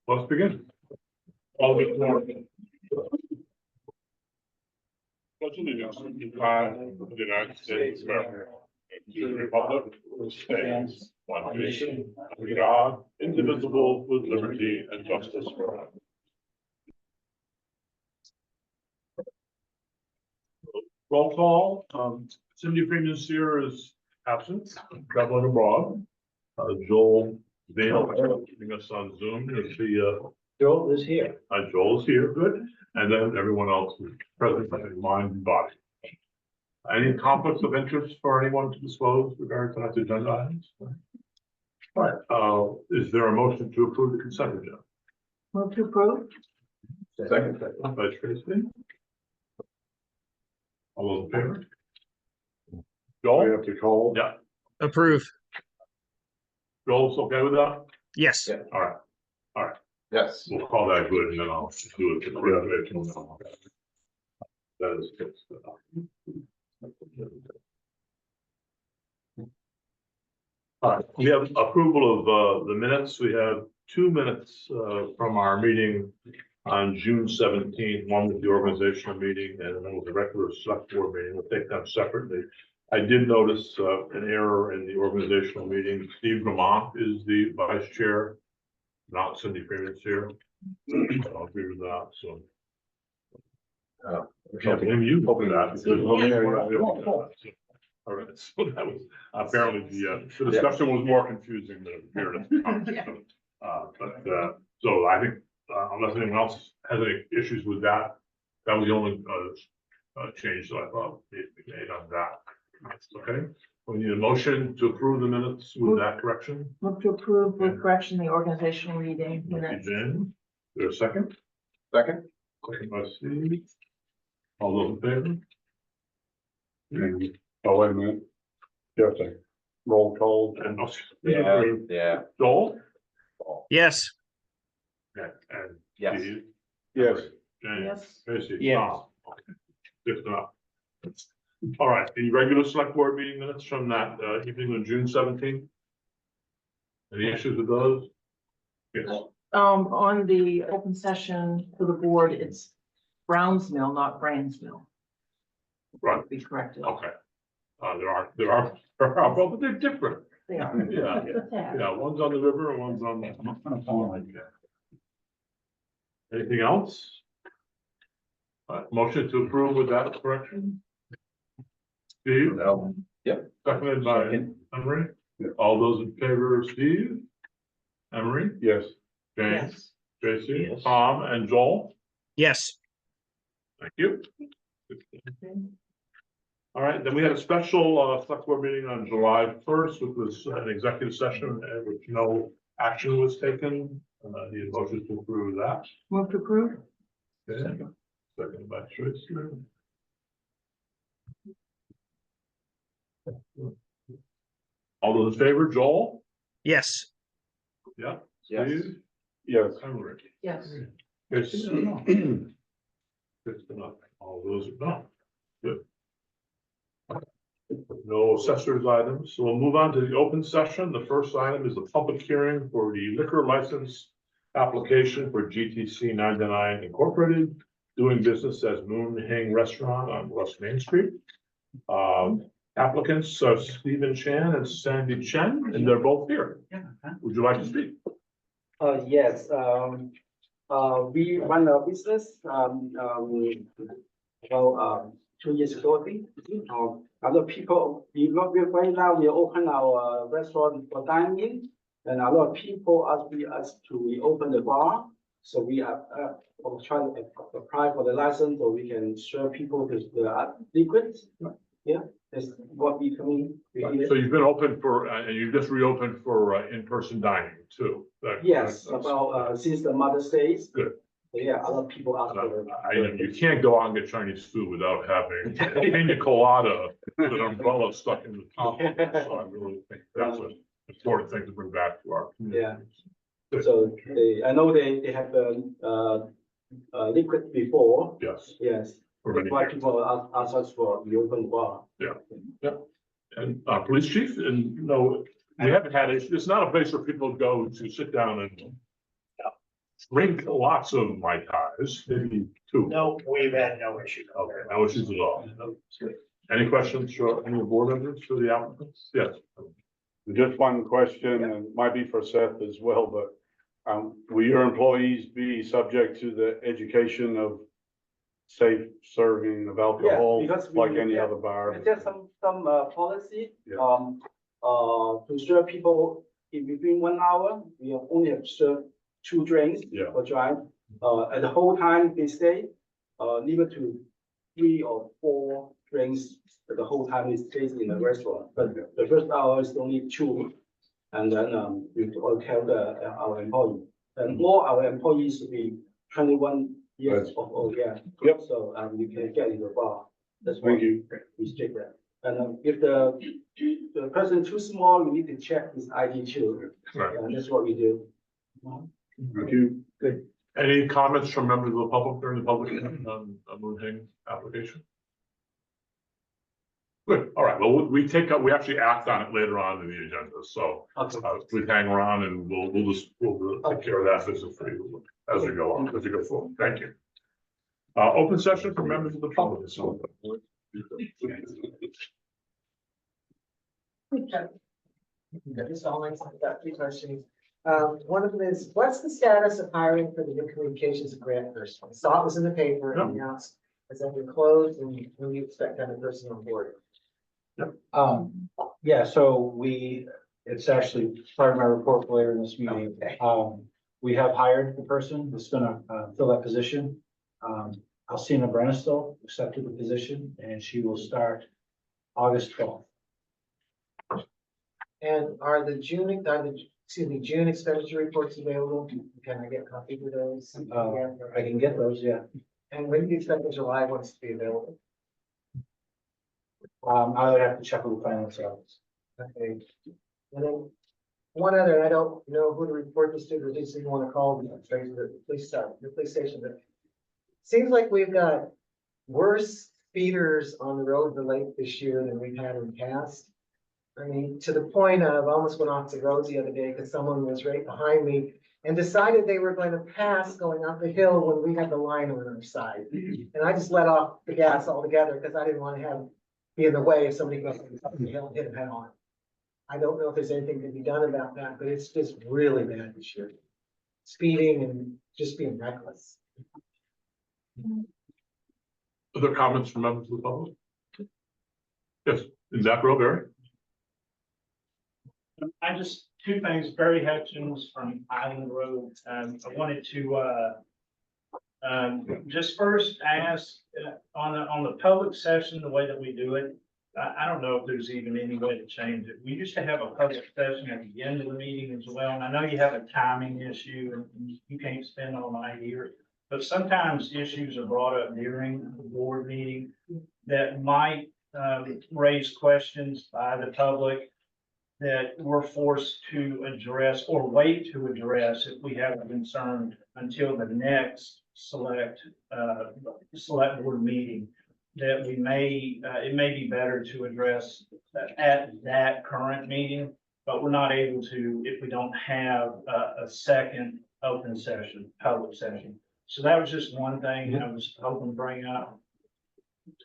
Let's begin. All good morning. Pledge allegiance to the flag of the United States of America, and to the republic which stands one nation, under God, indivisible, with liberty and justice for all. Roll call. Cindy Freeman Sear is absent, traveling abroad. Joel Vale keeping us on Zoom. Is the Joel is here. Joel's here, good, and then everyone else is present in mind and body. Any conflicts of interest for anyone to disclose regarding tonight's agenda items? All right, is there a motion to approve the consent agenda? Move to approve. Second, by Tracy. All those in favor? Joel? We have to call. Yeah. Approve. Joel's okay with that? Yes. Yeah. All right. Yes. We'll call that good, and then I'll do it. That is good. All right, we have approval of the minutes. We have 2 minutes from our meeting on June 17th. One with the organizational meeting, and one with the regular select board meeting. We'll take them separately. I did notice an error in the organizational meeting. Steve Vermont is the vice chair, not Cindy Freeman's here. I'll agree with that, so. I can't blame you hoping that. All right, so that was apparently the discussion was more confusing than it appeared at the time. So I think unless anyone else has any issues with that, that was the only change that I thought we made on that. Okay, we need a motion to approve the minutes with that correction. Move to approve with correction the organizational meeting Thank you, minutes. Jen. Is there a second? Second. Second by Steve. All those in favor? Oh, wait a minute. You have to roll call and. Yeah. Joel? Yes. Yeah, and Yes. Steve? Yes. Jane? Yes. Tracy? Yes. Tom? Okay. Good enough. All right, the regular select board meeting minutes from that evening on June 17th. Any issues with those? Yes. On the open session for the board, it's Brown's Mill, not Brains Mill. Right. To be corrected. Okay. There are, but they're different. They are. Yeah, Yeah. yeah, one's on the river and one's on the. Anything else? Motion to approve with that correction? Steve? No. Yep. Seconded by Second. Emery? All those in favor of Steve? Emery? Yes. James? Yes. Tracy? Yes. Tom and Joel? Yes. Thank you. All right, then we had a special select board meeting on July 1st, which was an executive session at which no action was taken. The motion to approve that. Move to approve. Okay. Second by Tracy. All those in favor, Joel? Yes. Yeah. Yes. Steve? Yes. Emery? Yes. Yes. Good enough. All those are done. Good. No assessors items, so we'll move on to the open session. The first item is the public hearing for the liquor license application for GTC 99 Incorporated, doing business as Moon Hang Restaurant on West Main Street. Applicants are Stephen Chan and Sandy Chen, and they're both here. Would you like to speak? Yes, we run a business, 2 years ago, I think. Other people, right now, we open our restaurant for dining, and a lot of people ask to reopen the bar. So we are trying to apply for the license so we can serve people with the liquids. Yeah, that's what we can. So you've been open for, and you just reopened for in-person dining too? Yes, That's- about since the Mother's Day. Good. Yeah, a lot of people ask for it. You can't go out and get Chinese food without having pina colada with an umbrella stuck in the top. So I really think that's an important thing to bring back to our community. So I know they have the liquid before. Yes. Yes. For That's many why years. people ask us for the open bar. And police chief, and we haven't had it. It's not a place for people to go to sit down and drink lots of Mai Tais, maybe two. No, we've had no issue. Okay, no issues at all. Any questions for any board members for the applicants? Yes. Just one question, and it might be for Seth as well, but will your employees be subject to the education of safe serving of alcohol because we- like any yeah, other bar? There's some policy, Yeah. to serve people in between 1 hour, we only have served 2 drinks Yeah. per drive. At the whole time they stay, limit to 3 or 4 drinks at the whole time they stay in the restaurant. But the first hour is only 2, and then we will count our employee. And all our employees will be 21 years of old, yeah. Yep. So you can get in the bar. That's why Thank you. we strict that. And if the person too small, we need to check his ID too. Right. And that's what we do. Thank you. Any comments from members of the public during the public hearing on Moon Hing application? Good, all right, well, we actually act on it later on in the agenda, so Okay. we hang around and we'll take care of that business for you as we go on, as we go forward. Thank you. Open session for members of the public. So. Just all I've got 3 questions. One of them is, what's the status of hiring for the new communications grant person? I saw it was in the paper and announced, has that been closed, and when do you expect that person on board? Yeah, so it's actually part of my report for later in this meeting. We have hired the person that's gonna fill that position. Alcina Branistow accepted the position and she will start August 12th. And are the June expenditure reports available? Can I get copies of those? I can get those, yeah. And when do you expect the July ones to be available? I would have to check with the finance office. Okay. And then one other, I don't know who to report this to, but just if you want to call me, straight to the police station, but seems like we've got worse speeders on the road of the lake this year than we've had in the past. I mean, to the point of I almost went off the road the other day because someone was right behind me and decided they were going to pass going up the hill when we had the line on our side. And I just let off the gas altogether because I didn't want to be in the way if somebody goes up the hill and hit them head on. I don't know if there's anything to be done about that, but it's just really bad this year. Speeding and just being reckless. Other comments from members of the public? Yes, in Zach Barry. I just, 2 things, Barry Hutchins from Island Road. I wanted to, just first ask, on the public session, the way that we do it, I don't know if there's even any way to change it. We used to have a public session at the end of the meeting as well, and I know you have a timing issue and you can't spend all night here. But sometimes issues are brought up during the board meeting that might raise questions by the public that we're forced to address or wait to address if we have a concern until the next select board meeting. That we may, it may be better to address at that current meeting, but we're not able to if we don't have a second open session, public session. So that was just one thing I was hoping to bring up.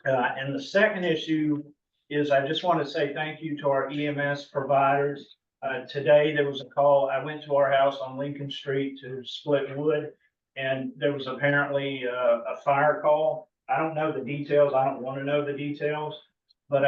And the second issue is I just want to say thank you to our EMS providers. Today there was a call. I went to our house on Lincoln Street to split wood, and there was apparently a fire call. I don't know the details. I don't want to know the details, but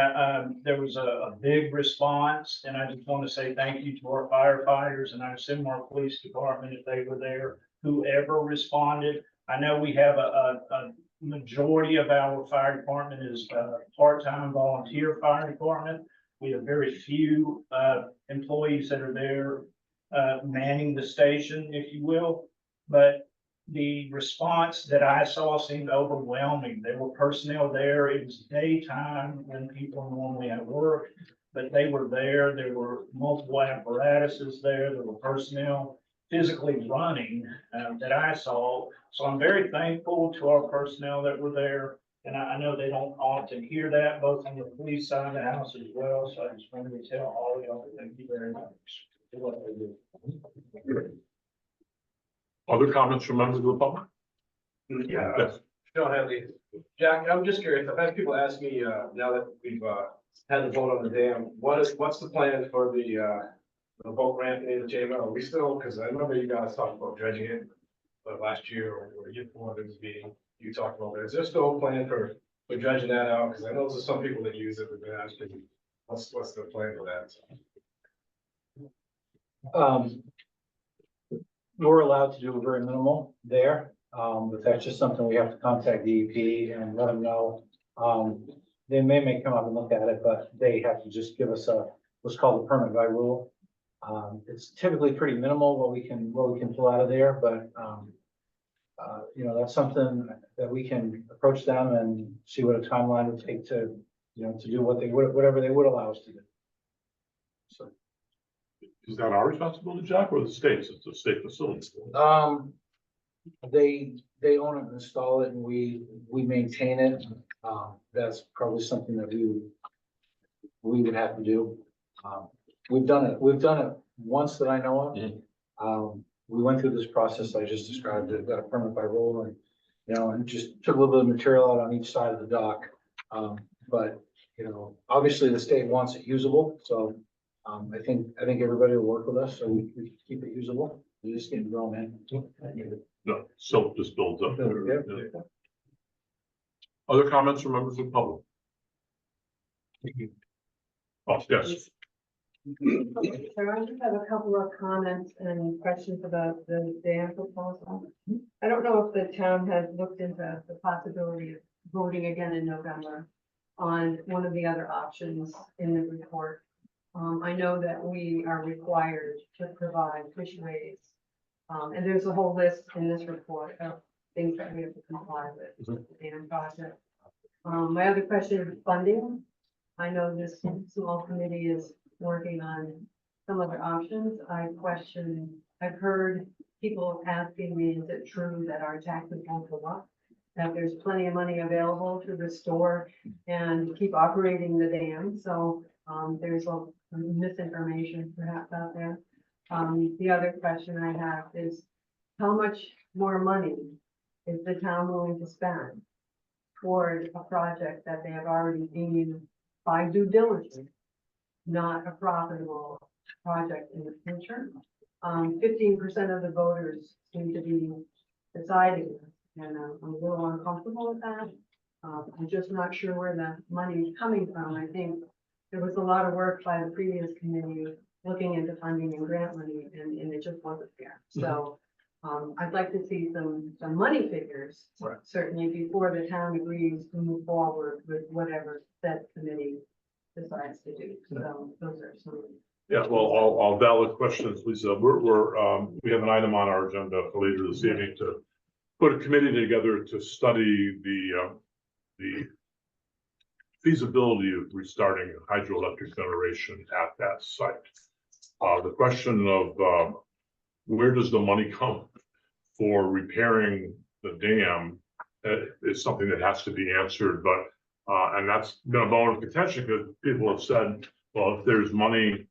there was a big response, and I just want to say thank you to our firefighters, and I assume our police department if they were there. Whoever responded, I know we have a majority of our fire department is part-time volunteer fire department. We have very few employees that are there manning the station, if you will. But the response that I saw seemed overwhelming. There were personnel there. It was daytime when people are normally at work, but they were there. There were multiple apparatuses there. There were personnel physically running that I saw. So I'm very thankful to our personnel that were there. And I know they don't often hear that, both on the police side of the house as well. So I just wanted to tell all of y'all, thank you very much for what they do. Other comments from members of the public? Yeah, Yes. Phil Hadley. Jack, I'm just curious, I've had people ask me, now that we've, had the vote on the dam, what's the plan for the boat ramp in the chamber? Are we still, because I remember you guys talked about dredging it, last year or year before this meeting, you talked about that. Is there still a plan for dredging that out? Because I know there's some people that use it, but they're asking, what's the plan for that? We're allowed to do very minimal there, but that's just something we have to contact DEP and let them know. They may come up and look at it, but they have to just give us what's called a permit by rule. It's typically pretty minimal what we can pull out of there, but that's something that we can approach them and see what a timeline would take to do whatever they would allow us to do. So. Is that our responsibility, Jack, or the state's? It's a state facility. They own it and install it and we maintain it. That's probably something that we would have to do. We've done it once that I know of. We went through this process I just described, it got a permit by rule and just took a little bit of material out on each side of the dock. But obviously the state wants it usable, so I think everybody will work with us, so we keep it usable. We're just getting grown in. No, silt just builds up. Yeah. Yeah. Other comments from members of the public? Oh, yes. So I just have a couple of comments and questions about the dam proposal. I don't know if the town has looked into the possibility of voting again in November on one of the other options in the report. I know that we are required to provide fishways. And there's a whole list in this report of things that we have to comply with the dam project. My other question is funding. I know this small committee is working on some other options. I've heard people asking me, is it true that our taxes won't go up? That there's plenty of money available to restore and keep operating the dam. So there's a misinformation perhaps out there. The other question I have is, how much more money is the town willing to spend toward a project that they have already deemed by due diligence not a profitable project in the future? 15% of the voters seem to be deciding, and I'm a little uncomfortable with that. I'm just not sure where the money is coming from. I think there was a lot of work by the previous committee looking into funding and grant money, and it just wasn't there. So I'd like to see some money figures, Right. certainly before the town agrees to move forward with whatever that committee decides to do. So those are some. Yeah, well, all valid questions, Lisa. We have an item on our agenda for later this evening to put a committee together to study the feasibility of restarting hydroelectric generation at that site. The question of where does the money come for repairing the dam is something that has to be answered, but and that's been a bone of contention because people have said, well, if there's money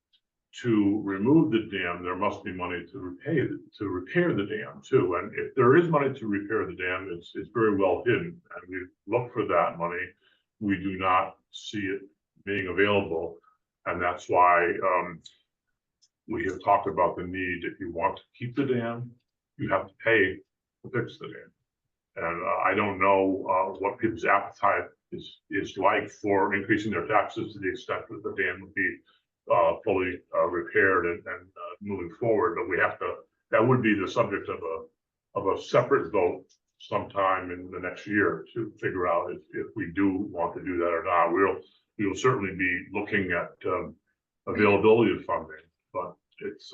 to remove the dam, there must be money to repair the dam too. And if there is money to repair the dam, it's very well hidden, and we look for that money. We do not see it being available, and that's why we have talked about the need. If you want to keep the dam, you have to pay to fix the dam. And I don't know what people's appetite is like for increasing their taxes to the extent that the dam would be fully repaired and moving forward. But we have to. That would be the subject of a separate vote sometime in the next year to figure out if we do want to do that or not. We will certainly be looking at availability of funding, but it's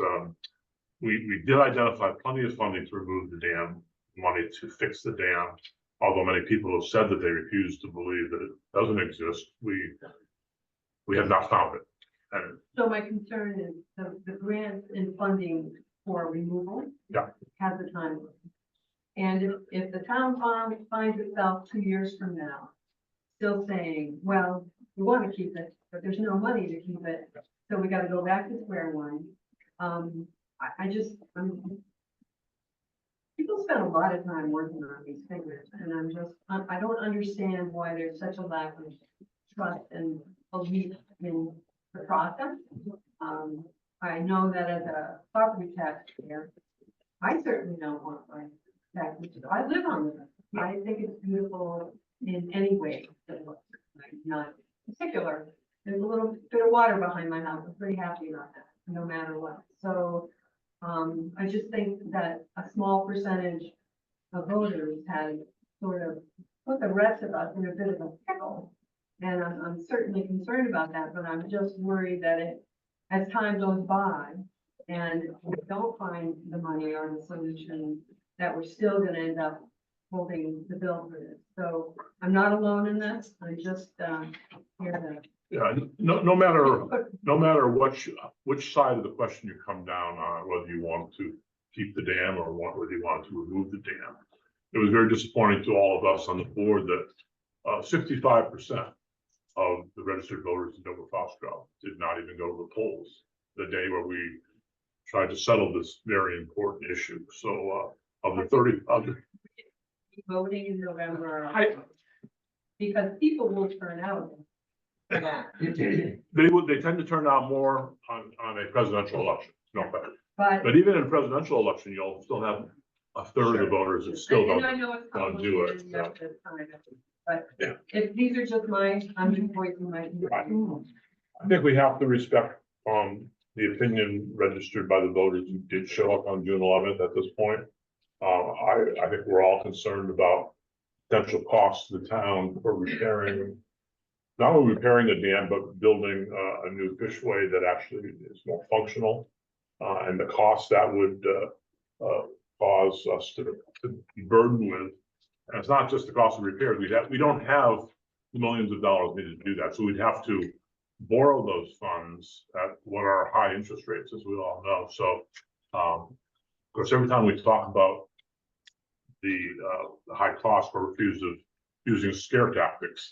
we did identify plenty of funding to remove the dam, money to fix the dam. Although many people have said that they refuse to believe that it doesn't exist, we have not found it. And So my concern is the grant and funding for removal. Yeah. Has a timeline. And if the town finds itself 2 years from now, still saying, well, we want to keep it, but there's no money to keep it, so we got to go back to square one. spent a lot of time working on these figures, and I don't understand why there's such a lack of trust and belief in the process. I know that as a property taxpayer, I certainly don't want my taxes, I live on it. I think it's beautiful in any way that looks, like, not particular. There's a little bit of water behind my house, I'm pretty happy about that, no matter what. So, I just think that a small percentage of voters had sort of put the rest of us in a bit of a pickle. And I'm certainly concerned about that, but I'm just worried that as time goes by and we don't find the money or the solution, that we're still gonna end up holding the bill for this. So I'm not alone in this, I'm just, here to. Yeah, no matter which side of the question you come down on, whether you want to keep the dam or whether you want to remove the dam. It was very disappointing to all of us on the board that 65% of the registered voters in Dover-Foxcroft did not even go to the polls the day where we tried to settle this very important issue. So of the 30 Voting in November, because people will turn out. they tend to turn out more on a presidential election. No better. But But even in a presidential election, you'll still have a third of the voters that still and I don't. know it's don't do it, complicated, you have to time it, but Yeah. if these are just I'm just voicing my. I think we have to respect the opinion registered by the voters who did show up on June 11th at this point. I think we're all concerned about potential costs to the town for repairing, not only repairing the dam, but building a new fishway that actually is more functional. And the cost that would cause us to be burdened with. And it's not just the cost of repairs. We don't have millions of dollars needed to do that. So we'd have to borrow those funds at what are high interest rates, as we all know. So, of course, every time we talk about the high cost, we're accused of using scare tactics.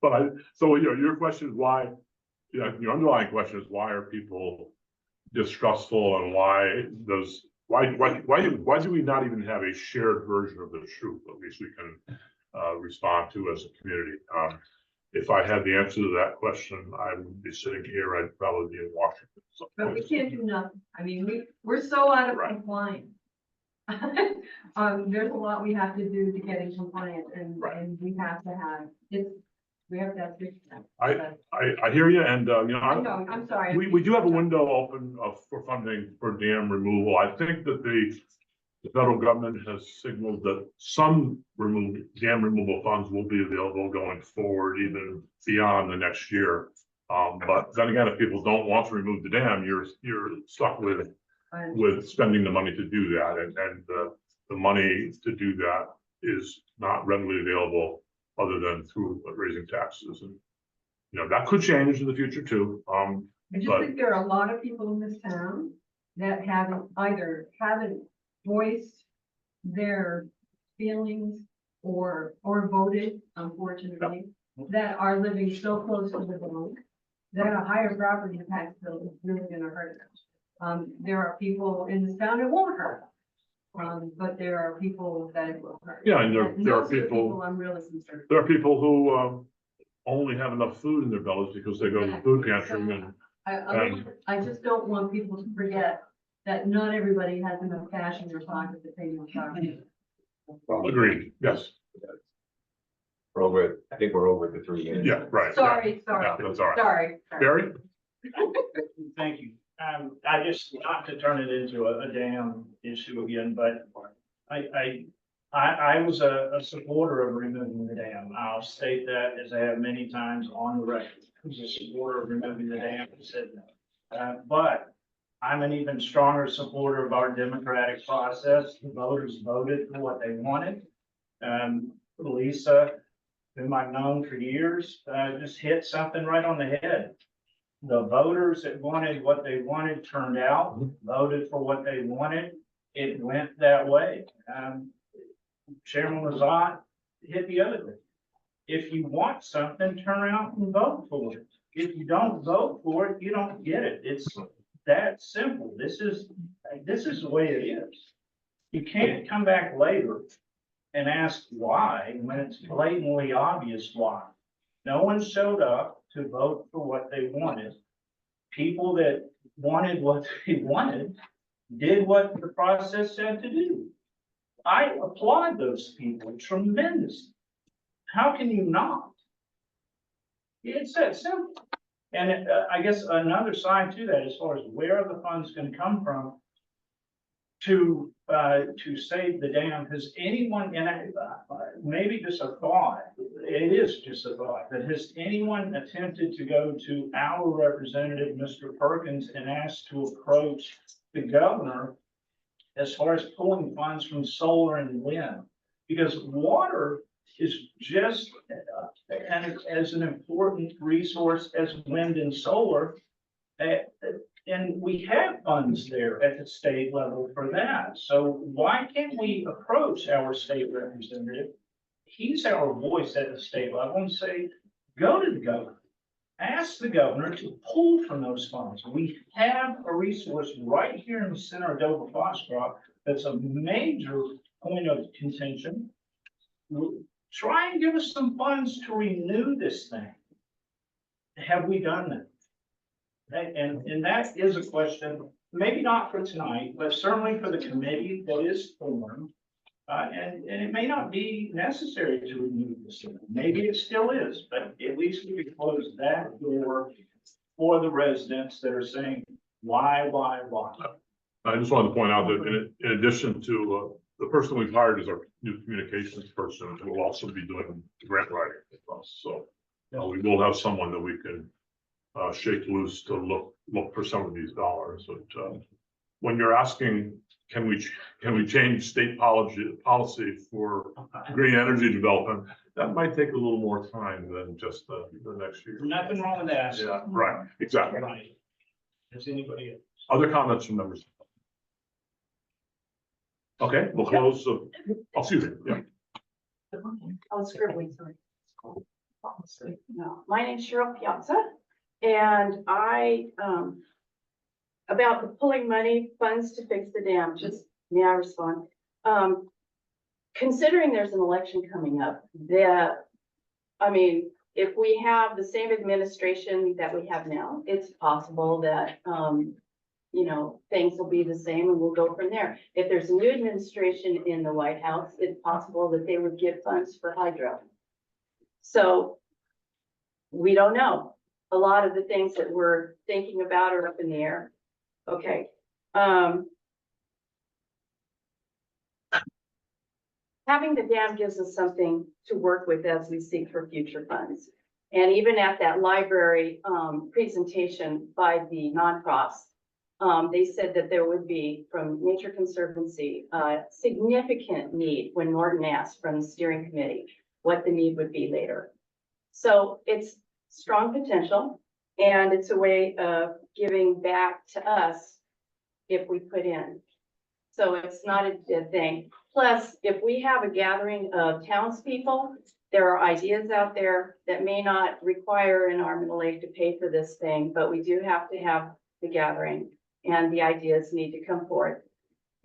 But so your question is why? Your underlying question is why are people distrustful, and why do we not even have a shared version of the truth? At least we can respond to as a community. If I had the answer to that question, I wouldn't be sitting here. I'd probably be in Washington. But we can't do nothing. I mean, we're so out of compliance. There's a lot we have to do to get in compliance, and we have to have we have to have. I hear you, and I know, I'm sorry. we do have a window open for funding for dam removal. I think that the federal government has signaled that some dam removal funds will be available going forward, even beyond the next year. But then again, if people don't want to remove the dam, you're stuck with spending the money to do that, and the money to do that is not readily available other than through raising taxes, and that could change in the future too. I just think there are a lot of people in this town that haven't voiced their feelings or voted, unfortunately, that are living so close to the bone that a higher property tax bill is really going to hurt them. There are people in this town that won't hurt, but there are people that it will hurt. Yeah, and there are people. I'm really concerned. There are people who only have enough food in their bellies because they go to the food pantry I just don't want people to forget that not everybody has enough cash in their pocket to pay your property. Agreed. Yes. I think we're over the 3 years. Yeah. Right. Sorry. Yeah, that's all right. Sorry. Barry? Thank you. I just, not to turn it into a damn issue again, but I was a supporter of removing the dam. I'll state that, as I have many times on the record. I was a supporter of removing the dam, but I'm an even stronger supporter of our democratic process. The voters voted for what they wanted. Lisa, whom I've known for years, just hit something right on the head. The voters that wanted what they wanted turned out, voted for what they wanted. It went that way. Chairman Lazat hit the other thing. If you want something, turn out and vote for it. If you don't vote for it, you don't get it. It's that simple. This is the way it is. You can't come back later and ask why when it's blatantly obvious why. No one showed up to vote for what they wanted. People that wanted what they wanted did what the process said to do. I applaud those people tremendously. How can you not? It's that simple. And I guess another side to that, as far as where are the funds going to come from to save the dam, has anyone, and maybe just a thought, it is just a thought, but has anyone attempted to go to our representative, Mr. Perkins, and ask to approach the governor as far as pulling funds from solar and wind? Because water is just as an important resource as wind and solar. And we have funds there at the state level for that. So why can't we approach our state representative? He's our voice at the state level and say, go to the governor. Ask the governor to pull from those funds. We have a resource right here in the center of Dover-Foxcroft that's a major point of contention. Try and give us some funds to renew this thing. Have we done that? And that is a question, maybe not for tonight, but certainly for the committee that is formed. And it may not be necessary to renew this. Maybe it still is, but at least we could close that door for the residents that are saying, why? I just wanted to point out that in addition to the person we've hired is our new communications person, who will also be doing grant writing with us. So we will have someone that we can shake loose to look for some of these dollars. But when you're asking, can we change state policy for green energy development, that might take a little more time than just the next year. Nothing wrong with that. Yeah, right, exactly. Right. Does anybody else? Other comments from members? Okay, we'll close. Excuse me. Yeah. Oh, scribbling, sorry. No, my name's Cheryl Piazza, and about the pulling money funds to fix the dam, just, may I respond? Considering there's an election coming up, if we have the same administration that we have now, it's possible that, things will be the same and we'll go from there. If there's a new administration in the White House, it's possible that they would give funds for hydro. So we don't know. A lot of the things that we're thinking about are up in the air. Okay. Having the dam gives us something to work with as we seek for future funds. And even at that library presentation by the nonprofits, they said that there would be, from Nature Conservancy, significant need when Norton asked from the steering committee what the need would be later. So it's strong potential, and it's a way of giving back to us if we put in. So it's not a dead thing. Plus, if we have a gathering of townspeople, there are ideas out there that may not require an arm and a leg to pay for this thing, but we do have to have the gathering, and the ideas need to come forth.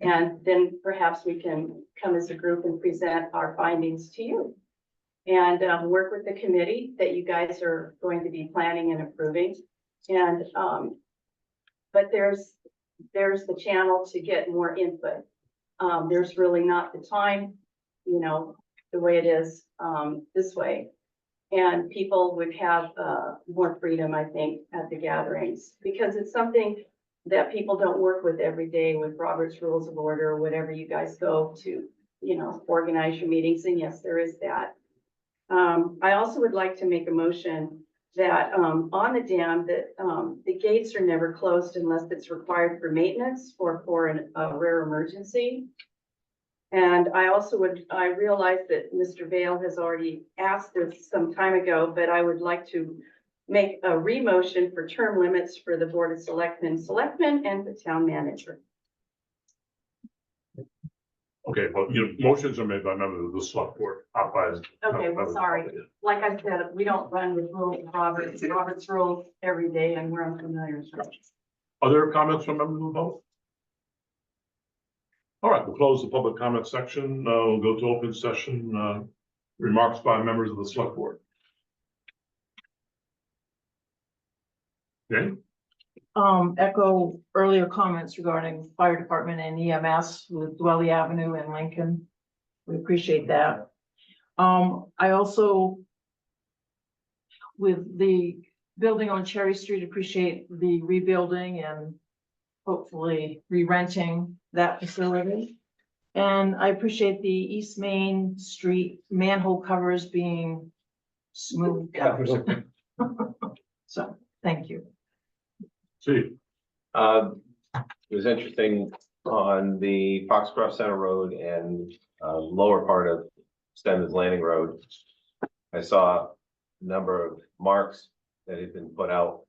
And then perhaps we can come as a group and present our findings to you. And work with the committee that you guys are going to be planning and approving. And but there's the channel to get more input. There's really not the time, the way it is this way. And people would have more freedom, I think, at the gatherings, because it's something that people don't work with every day with Robert's Rules of Order or whatever you guys go to, organize your meetings. And yes, there is that. I also would like to make a motion that on the dam that the gates are never closed unless it's required for maintenance or for a rare emergency. And I realize that Mr. Vale has already asked this some time ago, but I would like to make a re-motion for term limits for the Board of Selectmen, and the town manager. Okay, well, motions are made by members of the select board, not by. Okay, well, sorry. Like I said, we don't run with Robert's rules every day, and we're unfamiliar with it. Other comments from members of the vote? All right, we'll close the public comment section. We'll go to open session, remarks by members of the select board. Okay, Echo earlier comments regarding fire department and EMS with Dwelly Avenue and Lincoln. We appreciate that. I also, with the building on Cherry Street, appreciate the rebuilding and hopefully re-renting that facility. And I appreciate the East Main Street manhole covers being smoothed out. So, thank you. see, It was interesting on the Foxcroft Center Road and lower part of Stedman's Landing Road. I saw a number of marks that had been put out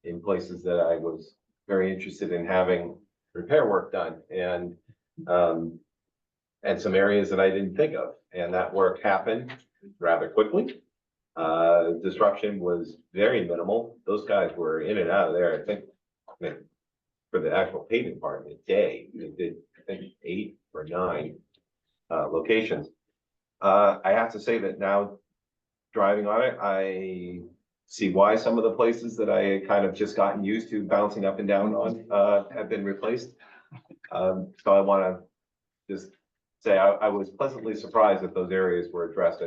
in places that I was very interested in having repair work done and some areas that I didn't think of. And that work happened rather quickly. Disruption was very minimal. Those guys were in and out of there, I think, for the actual paving part in a day. They did, I think, 8 or 9 locations. I have to say that now driving on it, I see why some of the places that I kind of just gotten used to bouncing up and down on have been replaced. So I want to just say I was pleasantly surprised that those areas were addressed.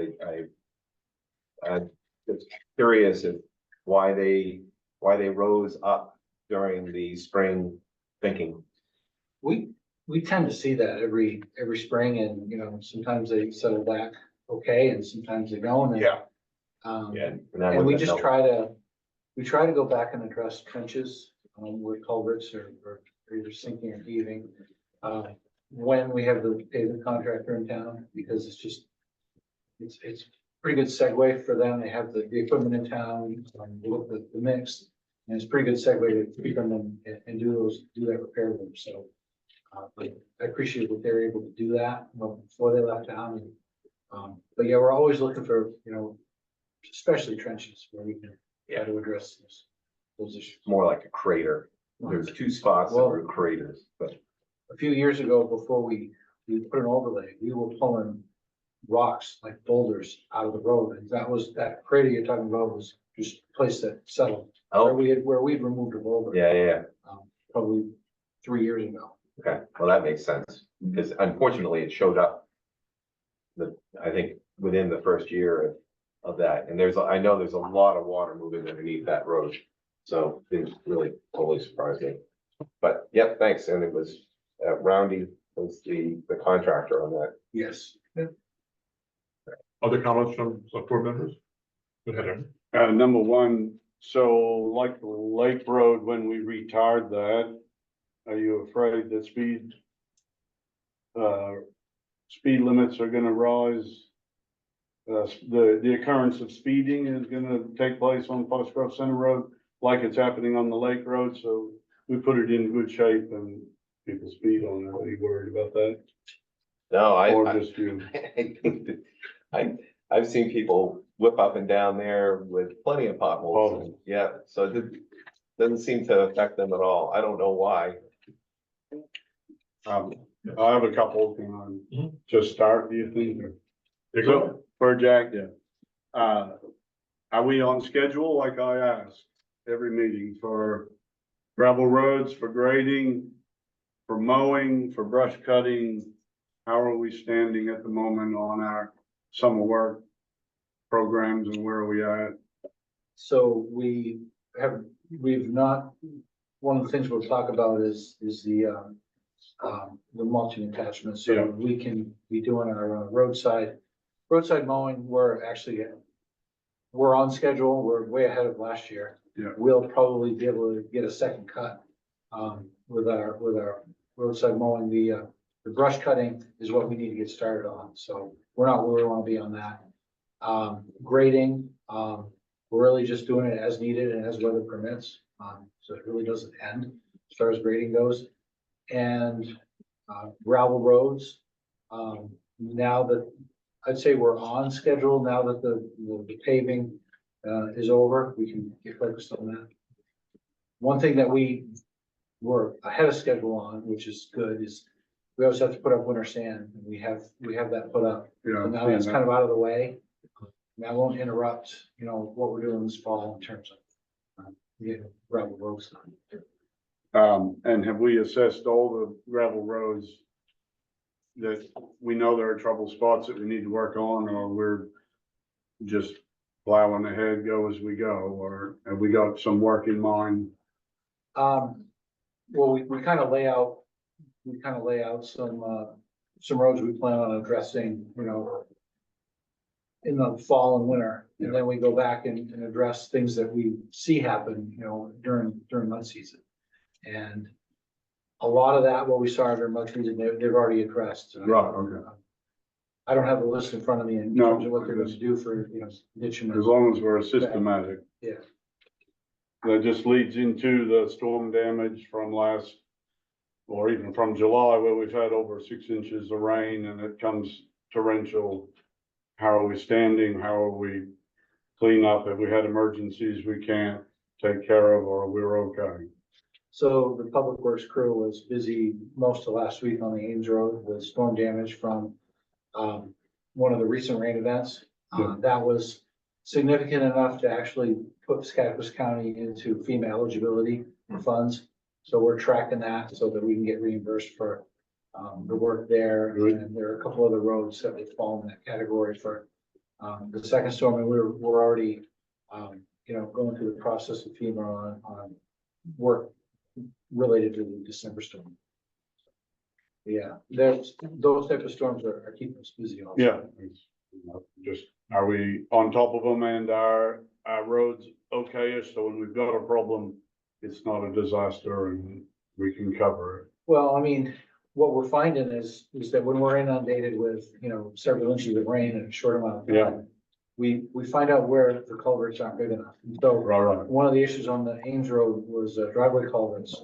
I'm just curious of why they rose up during the spring thinking. We tend to see that every spring and, sometimes they settle back okay and sometimes they don't. And, and we just try to go back and address trenches where culverts or either sinking or heaving. When we have the pavement contractor in town, because it's pretty good segue for them. They have the equipment in town, look at the mix, and it's pretty good segue to keep them and do that repair work. So I appreciate that they're able to do that before they left town. And, but yeah, we're always looking for, especially trenches where we can try to address those issues. More like a crater. There's 2 spots that were craters, but a few years ago, before we put an overlay, we were pulling rocks like boulders out of the road, and that crater you're talking about was just a place that settled. Where we'd removed a boulder. Yeah. Probably 3 years ago. Okay, well, that makes sense, because unfortunately it showed up I think within the first year of that, and I know there's a lot of water moving underneath that road. So it really totally surprised me. But yep, thanks. And it was Roundy was the contractor on that. Yes. other comments from select board members? Go ahead, Aaron. Number one, so like the Lake Road, when we retired that, are you afraid that speed limits are gonna rise? The occurrence of speeding is gonna take place on Foxcroft Center Road like it's happening on the Lake Road, so we put it in good shape and people speed on it. Are you worried about that? No, Or just you? I think that I've seen people whip up and down there with plenty of potholes. And, yeah, so it doesn't seem to affect them at all. I don't know why. I have a couple, can I just start, do you think? You So, go. for Jack, are we on schedule like I asked every meeting for gravel roads, for grading, for mowing, for brush cutting? How are we standing at the moment on our summer work programs and where are we at? So we've not, one of the things we'll talk about is the mulching attachments. So we can be doing our roadside mowing. We're on schedule. We're way ahead of last year. Yeah. We'll probably be able to get a second cut with our roadside mowing. The brush cutting is what we need to get started on. So we're not where we want to be on that. Grading, we're really just doing it as needed and as weather permits. So it really doesn't end as far as grading goes. And gravel roads, now that I'd say we're on schedule, now that the paving is over, we can get focused on that. One thing that we were ahead of schedule on, which is good, is we also have to put up winter sand, and we have that put up. Yeah, So I'm now seeing that's that. kind of out of the way. That won't interrupt, what we're doing this fall in terms of getting gravel roads done. And have we assessed all the gravel roads that we know there are trouble spots that we need to work on, or we're just plowing ahead, go as we go, or have we got some work in mind? Well, we kind of lay out some roads we plan on addressing, in the fall and winter, and then we go back and address things that we see happen, during mud season. And a lot of that, what we saw during mud season, they've already addressed. Right, okay. I don't have the list in front of me in No, terms of what they're going to do for, ditching. As long as we're systematic. Yeah. That just leads into the storm damage from last, or even from July, where we've had over 6 inches of rain and it comes torrential. How are we standing? How are we clean up? Have we had emergencies we can't take care of, or we're okay? So the public works crew was busy most of last week on the Ames Road with storm damage from one of the recent rain events. That was significant enough to actually put Scottsbluff County into FEMA eligibility funds. So we're tracking that so that we can get reimbursed for the work there. Good. And there are a couple other roads that would fall in that category for the second storm. And we're already, going through the process of FEMA on work related to the December storm. Yeah, those type of storms are keeping us busy also. Yeah. Just, are we on top of them, and our roads okay-ish, so when we've got a problem, it's not a disaster and we can cover it? Well, I mean, what we're finding is that when we're inundated with, several inches of rain in a short amount of time, we find out where the culverts aren't big enough. And so Right. one of the issues on the Ames Road was driveway culverts.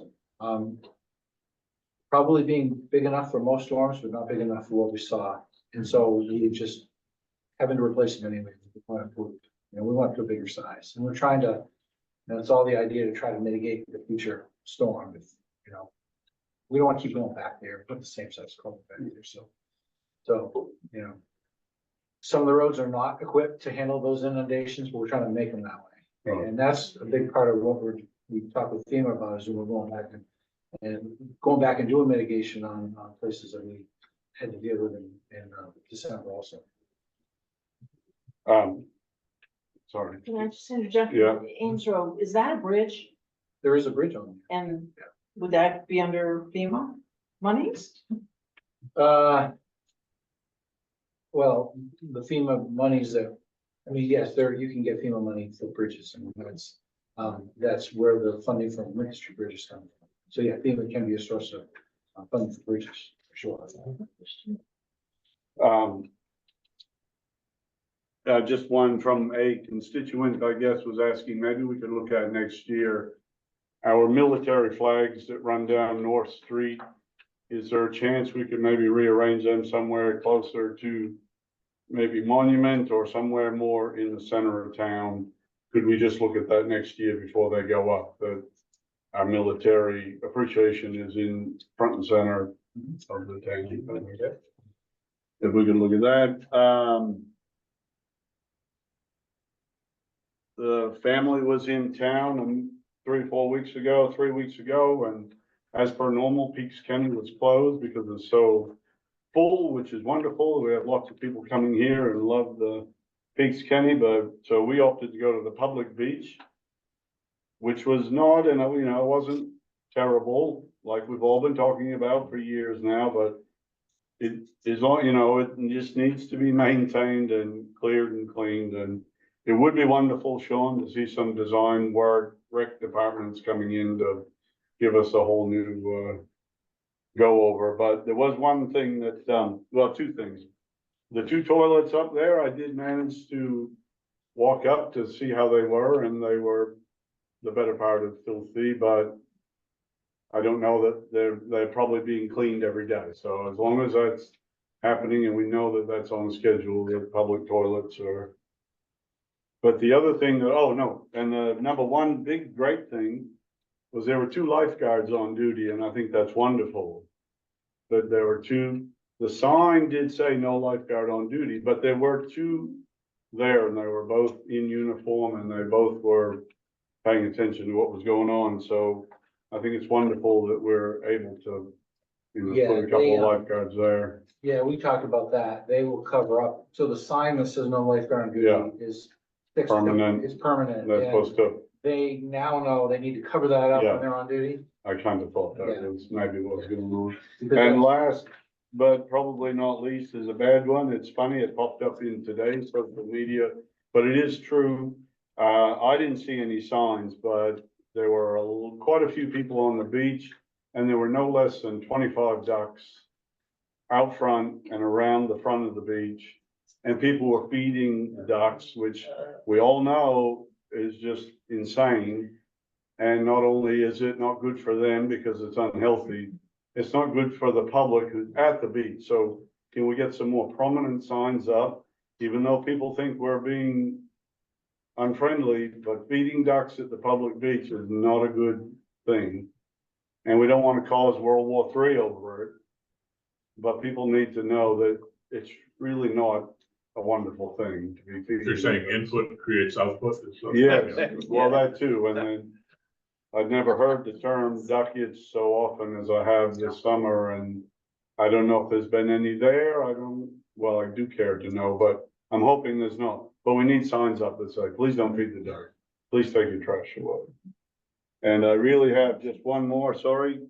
Probably being big enough for most storms, but not big enough for what we saw. And so we just having to replace them anyway. We want to a bigger size, and we're trying to, that's all the idea, to try to mitigate the future storm. If, we don't want to keep going back there, put the same size culvert back there. So, some of the roads are not equipped to handle those inundations, but we're trying to make them that way. Right. And that's a big part of what we talk with FEMA about, is we're going back and doing mitigation on places that we had to deal with in December also. Sorry. Can I just interject? Yeah. Ames Road, is that a bridge? There is a bridge on And would that be under FEMA monies? there. Well, the FEMA monies yes, you can get FEMA money for bridges, and that's where the funding from Ministry Bridges comes from. So yeah, FEMA can be a source of funding for bridges, for sure. Just one from a constituent, I guess, was asking, maybe we could look at next year, our military flags that run down North Street. Is there a chance we could maybe rearrange them somewhere closer to maybe Monument, or somewhere more in the center of town? Could we just look at that next year before they go up? That our military appreciation is in front and center of the town. If we could look at that. The family was in town 3 weeks ago, and as per normal, Peaks Kenny was closed because it's so full, which is wonderful. We have lots of people coming here and love the Peaks Kenny, but so we opted to go to the public beach, which was not, and it wasn't terrible, like we've all been talking about for years now, but it is all, it just needs to be maintained and cleared and cleaned. And it would be wonderful, Sean, to see some design work, rec departments coming in to give us a whole new go over. But there was one thing that, well, two things. The 2 toilets up there, I did manage to walk up to see how they were, and they were the better part of filthy, but I don't know that they're probably being cleaned every day. So as long as that's happening and we know that that's on schedule, the public toilets are. But the other thing, and the number one big great thing was there were 2 lifeguards on duty, and I think that's wonderful. but there were two. The sign did say no lifeguard on duty, but there were two there and they were both in uniform and they both were paying attention to what was going on. So I think it's wonderful that we're able to, Yeah, put a couple they, of lifeguards there. Yeah, we talked about that. They will cover up. So the sign that says no lifeguard on Yeah. duty is fixed. Permanent. Is permanent. They're and supposed to, They now know they need to cover that up Yeah. when they're on duty. I kind of thought that Yeah. was maybe what was going on. Because And that's- last, but probably not least, is a bad one. It's funny, it popped up in today's social media, but it is true. I didn't see any signs, but there were quite a few people on the beach and there were no less than 25 ducks out front and around the front of the beach. And people were feeding ducks, which we all know is just insane. And not only is it not good for them because it's unhealthy, it's not good for the public who's at the beach. So can we get some more prominent signs up, even though people think we're being unfriendly, but feeding ducks at the public beach is not a good thing. And we don't want to cause World War III over it. But people need to know that it's really not a wonderful thing to be feeding. You're saying input creates output? Yes, well, that too, and then I've never heard the term duckage so often as I have this summer, and I don't know if there's been any there, I do care to know, but I'm hoping there's not. But we need signs up that say, please don't feed the duck, please take your trash away. And I really have just one more, sorry.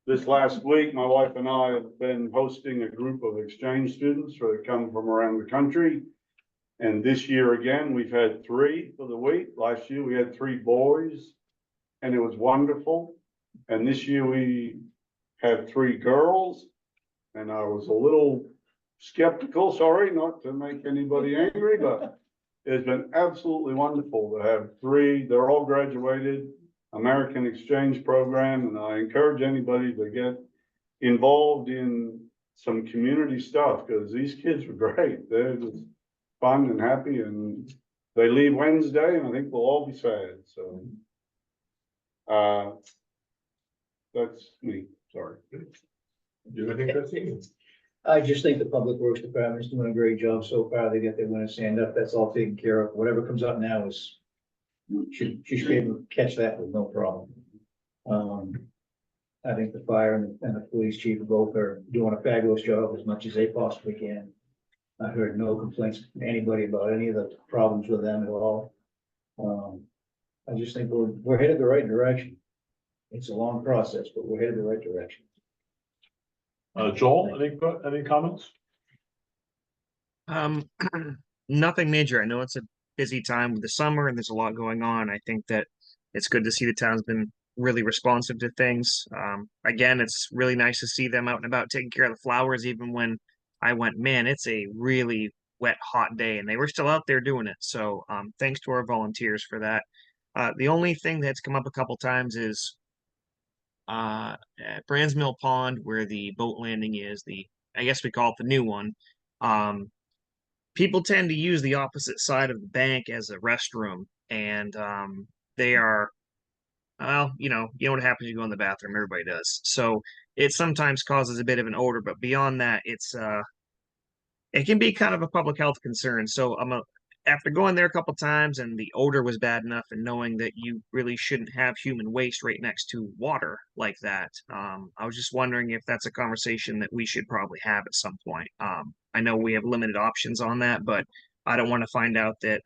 This last week, my wife and I have been hosting a group of exchange students that come from around the country. And this year again, we've had 3 for the week. Last year, we had 3 boys and it was wonderful. And this year we had 3 girls and I was a little skeptical, sorry, not to make anybody angry, but it's been absolutely wonderful to have 3. They're all graduated American exchange program, and I encourage anybody to get involved in some community stuff because these kids are great. They're just fun and happy, and they leave Wednesday, and I think we'll all be sad. So that's me. Sorry. Do you think that's it? I just think the Public Works Department is doing a great job so far. They get their winter stand up. That's all taken care of. Whatever comes up now is, she should be able to catch that with no problem. I think the fire and the police chief both are doing a fabulous job as much as they possibly can. I heard no complaints from anybody about any of the problems with them at all. I just think we're headed the right direction. It's a long process, but we're headed the right direction. Joel, any comments? Nothing major. I know it's a busy time with the summer and there's a lot going on. I think that it's good to see the town's been really responsive to things. Again, it's really nice to see them out and about taking care of the flowers, even when I went, man, it's a really wet, hot day, and they were still out there doing it. So thanks to our volunteers for that. The only thing that's come up a couple times is at Brands Mill Pond, where the boat landing is, I guess we call it the new one. People tend to use the opposite side of the bank as a restroom, and they are, well, you know what happens when you go in the bathroom. Everybody does. So it sometimes causes a bit of an odor, but beyond that, it can be kind of a public health concern. So after going there a couple times and the odor was bad enough, and knowing that you really shouldn't have human waste right next to water like that, I was just wondering if that's a conversation that we should probably have at some point. I know we have limited options on that, but I don't want to find out that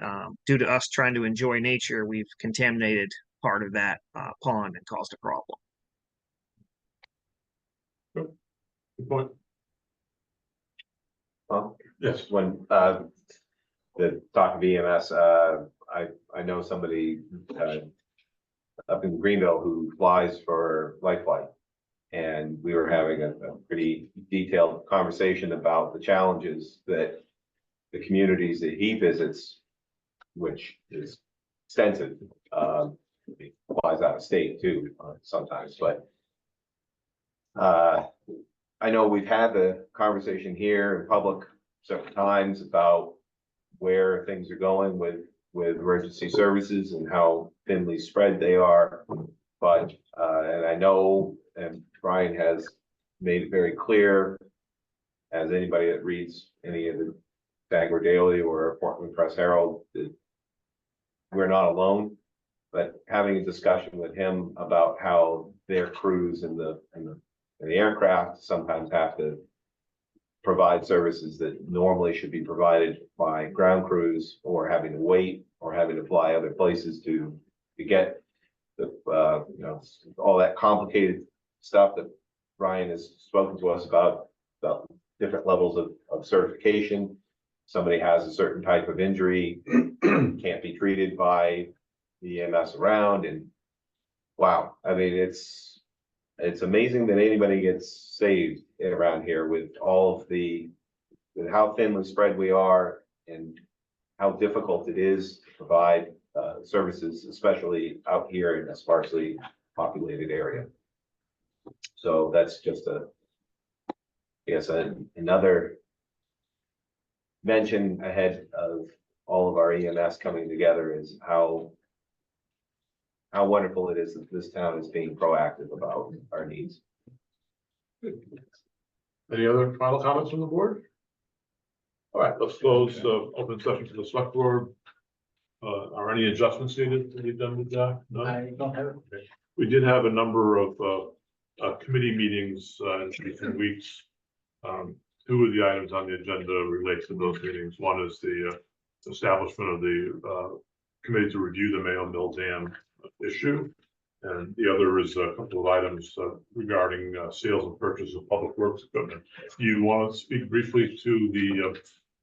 due to us trying to enjoy nature, we've contaminated part of that pond and caused a problem. Good point. Well, Yes. when, the talk of EMS, I know somebody, up in Greenville who flies for Lifelight. And we were having a pretty detailed conversation about the challenges that the communities that he visits, which is extensive, he flies out of state too, sometimes, but I know we've had the conversation here in public several times about where things are going with emergency services and how thinly spread they are. But, and I know, and Brian has made it very clear, as anybody that reads any of the Bangor Daily or Portland Press Herald, that we're not alone. But having a discussion with him about how their crews and the aircraft sometimes have to provide services that normally should be provided by ground crews, or having to wait, or having to fly other places to get the, all that complicated stuff that Brian has spoken to us about different levels of certification. Somebody has a certain type of injury, can't be treated by the EMS around, and wow, I mean, it's amazing that anybody gets saved around here with all of with how thinly spread we are, and how difficult it is to provide services, especially out here in a sparsely populated area. So that's just another mention ahead of all of our EMS coming together, is how wonderful it is that this town is being proactive about our needs. Any other final comments from the board? All right, let's close open session to the select board. Are any adjustments needed to be done with that? No? I don't have it. Okay. We did have a number of committee meetings in recent weeks. Two of the items on the agenda relate to those meetings. One is the establishment of the committee to review the Mayo Mill Dam issue. And the other is a couple of items regarding sales and purchase of public works equipment. Do you want to speak briefly to the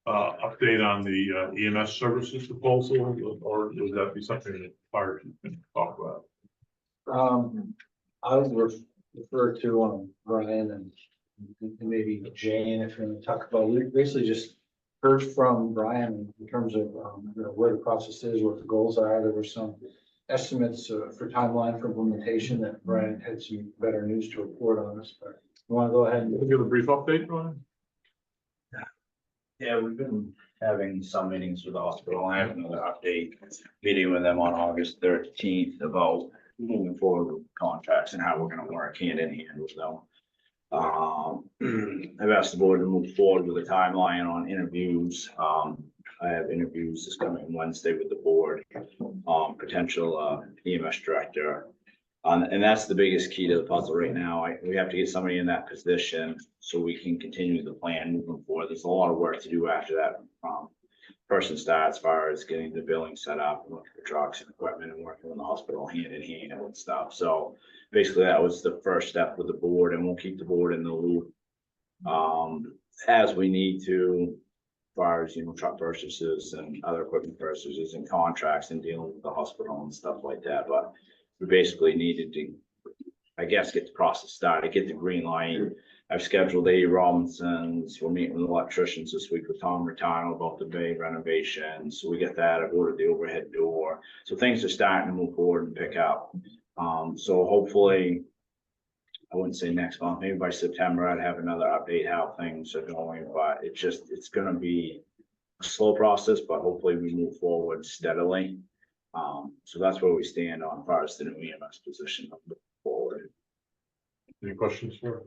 update on the EMS services proposal, or would that be something that fire can talk about? I would refer to Brian and maybe Jane, if you're going to talk about, we basically just heard from Brian in terms of where the process is, what the goals are. There were some estimates for timeline for implementation that Brian had some better news to report on us, but you want to go ahead and Give a brief update, Brian? Yeah, we've been having some meetings with the hospital. I have another update meeting with them on August 13th about moving forward with contracts and how we're gonna work hand in hand with them. I've asked the board to move forward with a timeline on interviews. I have interviews this coming Wednesday with the board, potential EMS director. And that's the biggest key to the puzzle right now. We have to get somebody in that position so we can continue the plan moving forward. There's a lot of work to do after that person starts, as far as getting the billing set up, looking for trucks and equipment, and working with the hospital hand in hand and stuff. So basically that was the first step with the board, and we'll keep the board in the loop as we need to, as far as, truck purchases and other equipment purchases and contracts and dealing with the hospital and stuff like that. But we basically needed to, I guess, get the process started, get the green light. I've scheduled A. Robinson's. We're meeting with electricians this week with Tom Rotano about the bay renovations. So we get that. I've ordered the overhead door. So things are starting to move forward and pick up. So hopefully, I wouldn't say next month, maybe by September, I'd have another update how things are going. But it's going to be a slow process, but hopefully we move forward steadily. So that's where we stand on as far as the new EMS position forward. Any questions for?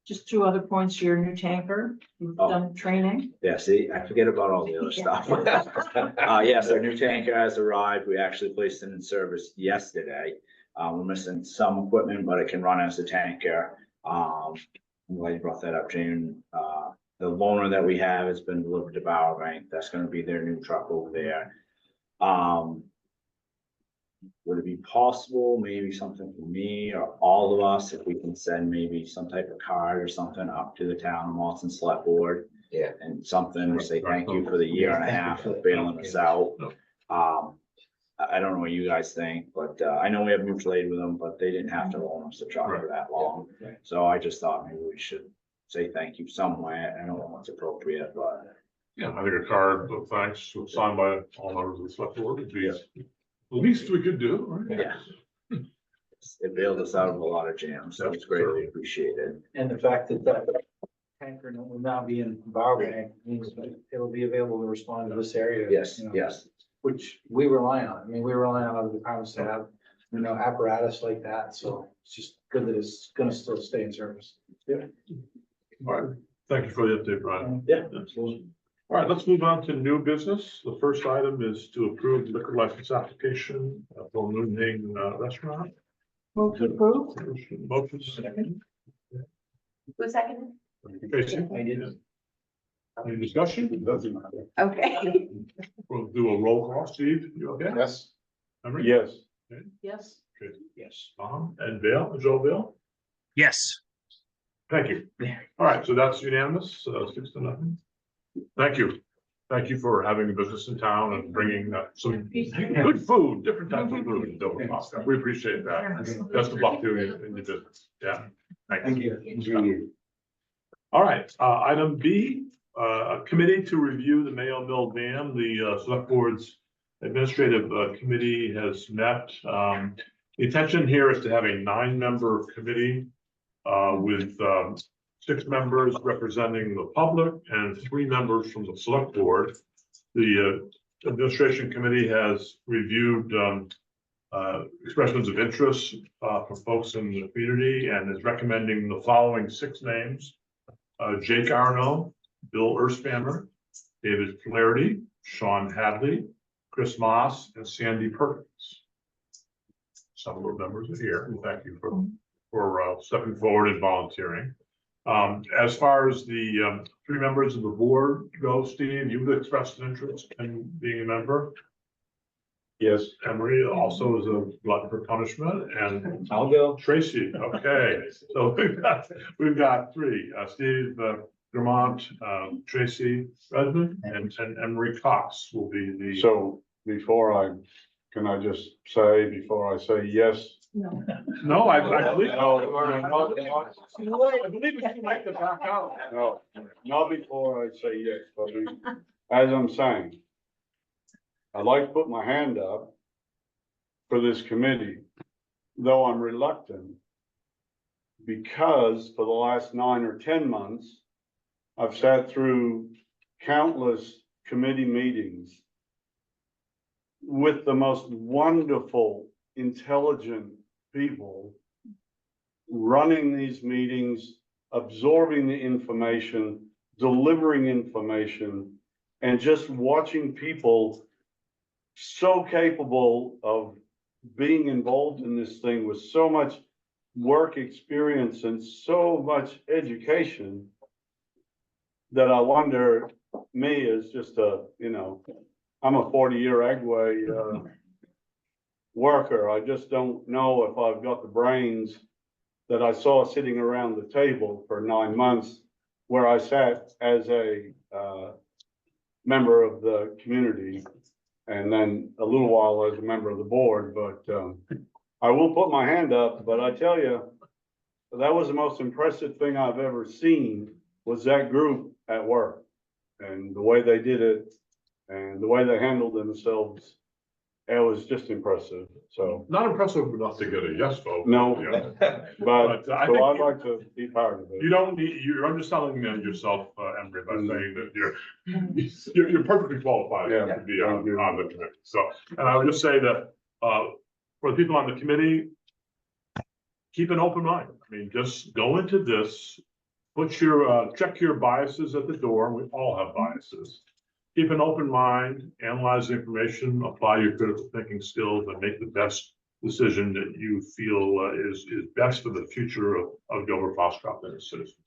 Just two other points, your new tanker, you've done training. Yeah, see, I forget about all the other stuff. Yes, our new tanker has arrived. We actually placed it in service yesterday. We're missing some equipment, but it can run as a tanker. I'm glad you brought that up, Jane. The loaner that we have has been delivered to Bowerbank. That's going to be their new truck over there. Would it be possible, maybe something for me or all of us, if we can send maybe some type of card or something up to the town of Malton Select Board? Yeah. And something to say thank you for the year and a half of bailing us out. I don't know what you guys think, but I know we have mutual aid with them, but they didn't have to loan us a truck for that long. So I just thought maybe we should say thank you some way. I don't know what's appropriate, but. Yeah, I think a card of thanks signed by all members of the select board would be the least we could do, right? Yeah. It bailed us out of a lot of jams, so it's greatly appreciated. and the fact that that tanker will now be in Bowerbank means that it'll be available to respond to this area. Yes, yes. Which we rely on. I mean, we rely on other departments to have, apparatus like that. So it's just good that it's gonna still stay in service. All right, thank you for the update, Brian. Yeah. Absolutely. All right, let's move on to new business. The first item is to approve liquor license application for Moon Restaurant. Move to approve. Motion second. Who seconded? Tracy? I did. Any discussion? Doesn't matter. Okay. We'll do a roll call. Steve, you okay? Yes. Emery? Yes. Yes. Good. Yes. And Bill, Joe Bill? Yes. Thank you. All right, so that's unanimous, 6-0. Thank you. Thank you for having a business in town and bringing some good food, different types of food. Dover-Foxcroft. We appreciate that. Best of luck to you in your business. Yeah. Thank you. All right, item B, a committee to review the Mayo Mill Dam. The select board's administrative committee has met. The intention here is to have a 9-member committee with 6 members representing the public and 3 members from the select board. The administration committee has reviewed expressions of interest from folks in the community and is recommending the following 6 names. Jake Arno, Bill Erspanner, David Flaherty, Sean Hadley, Chris Moss, and Sandy Perkins. Some of those members are here, and thank you for stepping forward and volunteering. As far as the 3 members of the board go, Steve, you've expressed an interest in being a member. Yes. Emery also is a glutton for punishment, and I'll go. Tracy, okay, so we've got 3, Steve Vermont, Tracy Redmond, and Emery Cox will be the. So can I just say, before I say yes? No. No, I believe. No, I believe it's too late to back out. no, not before I say yes, but as I'm saying, I'd like to put my hand up for this committee, though I'm reluctant, because for the last 9 or 10 months, I've sat through countless committee meetings with the most wonderful, intelligent people running these meetings, absorbing the information, delivering information, and just watching people so capable of being involved in this thing with so much work experience and so much education that I wonder, me as just I'm a 40-year Agway worker. I just don't know if I've got the brains that I saw sitting around the table for 9 months where I sat as a member of the community and then a little while as a member of the board, but I will put my hand up, but I tell you, that was the most impressive thing I've ever seen was that group at work and the way they did it and the way they handled themselves. It was just impressive. So Not impressive enough to get a yes vote. no, you know. but I so think I'd like to be part of it. You don't need, you're underselling yourself, Emery, by saying that you're perfectly qualified Yeah. to be on the committee. So, and I would just say that, for the people on the committee, keep an open mind. I mean, just go into this, put your, check your biases at the door. We all have biases. Keep an open mind, analyze the information, apply your critical thinking skills, and make the best decision that you feel is best for the future of Dover-Foxcroft and its citizens.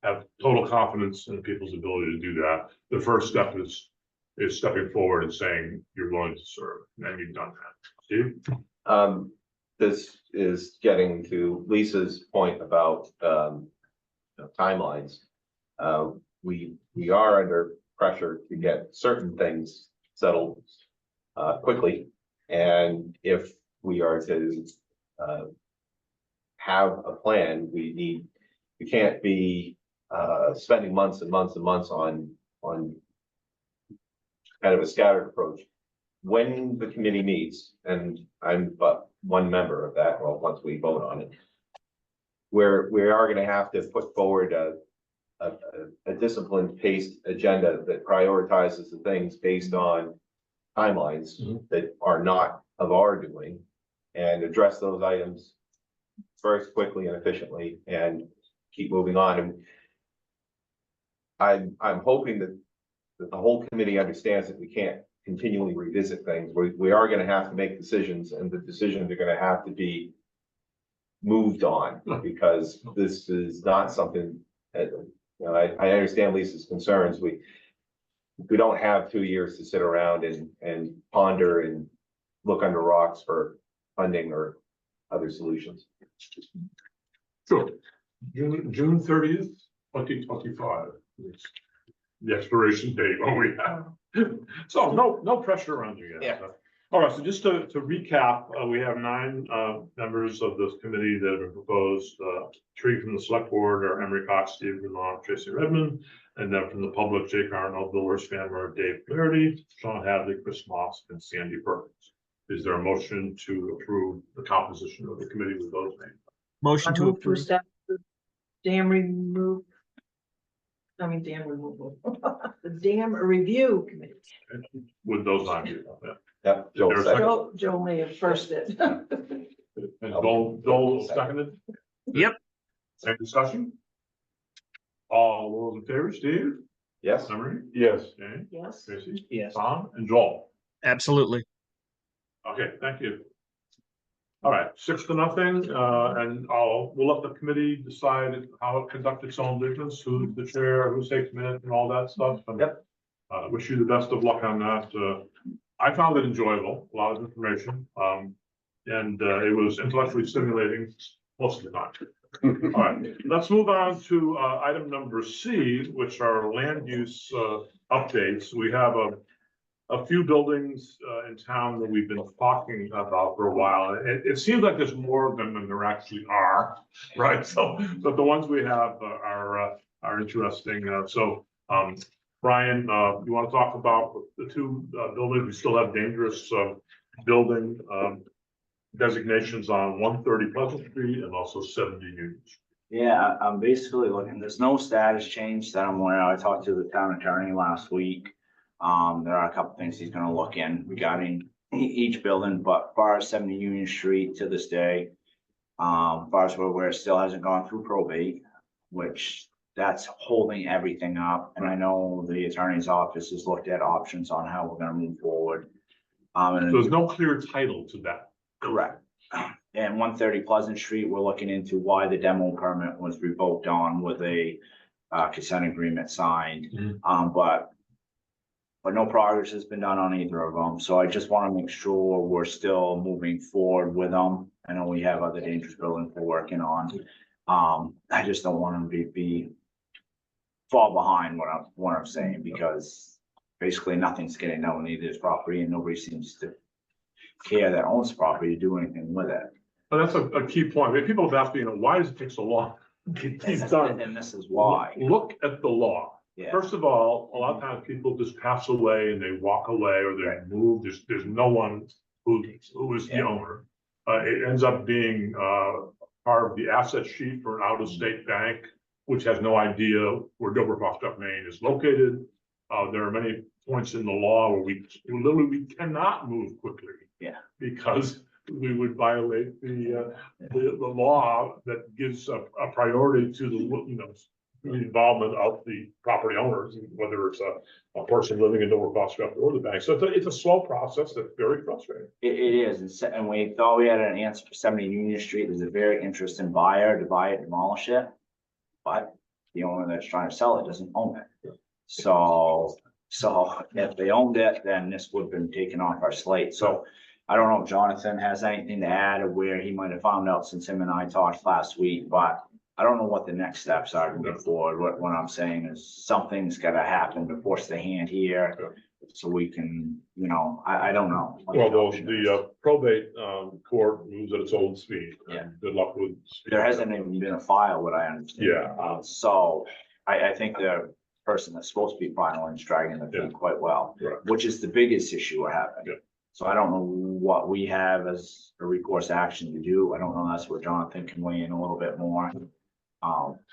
Have total confidence in people's ability to do that. The first step is stepping forward and saying you're willing to serve, and you've done that. Steve? This is getting to Lisa's point about timelines. We are under pressure to get certain things settled quickly, and if we are to have a plan, we can't be spending months and months and months on kind of a scattered approach. When the committee meets, and I'm but one member of that, well, once we vote on it, we are going to have to put forward a disciplined paced agenda that prioritizes the things based on timelines that are not of our doing, and address those items very quickly and efficiently, and keep moving on. And I'm hoping that the whole committee understands that we can't continually revisit things. We are gonna have to make decisions, and the decisions are gonna have to be moved on, because this is not something that, you know, I understand Lisa's concerns. We don't have 2 years to sit around and ponder and look under rocks for funding or other solutions. Sure. June 30th, 2025. It's the expiration date when we have. So no pressure on you guys. Yeah. All right, so just to recap, we have 9 members of this committee that have been proposed. 3 from the select board are Emery Cox, Steve Grimont, Tracy Redmond, and then from the public, Jake Arnold, Bill Spammer, Dave Flaherty, Sean Hadley, Chris Moss, and Sandy Perkins. Is there a motion to approve the composition of the committee with those names? Motion I to move to approve. establish the dam removal. I mean, dam removal, the dam review committee. With those 9 people, yeah. Yep. Is there a second? Joe may have firsted. And Joel seconded? Yep. Any discussion? All those in favor, Steve? Yes. Emery? Yes. Jane? Yes. Tracy? Yes. Tom? And Joel? Absolutely. Okay, thank you. All right, 6-0, and we'll let the committee decide how it conducts its own business, who's the chair, who takes minutes and all that stuff. And, Yep. wish you the best of luck on that. I found it enjoyable, a lot of information, and it was intellectually stimulating most of the time. All right, let's move on to item number C, which are land use updates. We have a few buildings in town that we've been talking about for a while. It seems like there's more of them than there actually are, right? So, but the ones we have are interesting. Brian, you want to talk about the 2 buildings? We still have dangerous building designations on 130 Pleasant Street and also 70 Union Street. Yeah, I'm basically looking, there's no status change that I'm aware of. I talked to the town attorney last week. There are a couple things he's gonna look in regarding each building, but far as 70 Union Street to this day, far as where it still hasn't gone through probate, which that's holding everything up. And I know the attorney's office has looked at options on how we're gonna move forward. So there's no clear title to that. Correct. And 130 Pleasant Street, we're looking into why the demo permit was revoked on with a consent agreement signed. But no progress has been done on either of them. So I just want to make sure we're still moving forward with them. I know we have other dangerous buildings we're working on. I just don't want them to be fall behind what I'm saying, because basically nothing's getting done with either property and nobody seems to care that owns property to do anything with it. But that's a key point. I mean, people have asked me, why does it take so long to get things done? And this is why. Look at the law. Yeah. First of all, a lot of times people just pass away and they walk away or they move. There's no one who is the owner. It ends up being part of the asset sheet for an out-of-state bank, which has no idea where Dover-Foxcroft, Maine is located. There are many points in the law where we literally cannot move quickly. Yeah. Because we would violate the law that gives a priority to the involvement of the property owners, whether it's a person living in Dover-Foxcroft or the bank. So it's a slow process that's very frustrating. It is, and we thought we had an answer for 70 Union Street. There's a very interesting buyer to buy it, demolish it. But the owner that's trying to sell it doesn't own it. So if they owned it, then this would have been taken off our slate. So I don't know if Jonathan has anything to add or where he might have found out since him and I talked last week, but I don't know what the next steps are moving forward. What I'm saying is something's gotta happen to force the hand here. So we can, I don't know. Well, the probate court moves at its own speed. Yeah. Good luck with. There hasn't even been a file, what I understand. Yeah. So I think the person that's supposed to be filing is dragging the feet quite well, Right. which is the biggest issue we're having. Yeah. So I don't know what we have as a recourse action to do. I don't know. That's where Jonathan can weigh in a little bit more.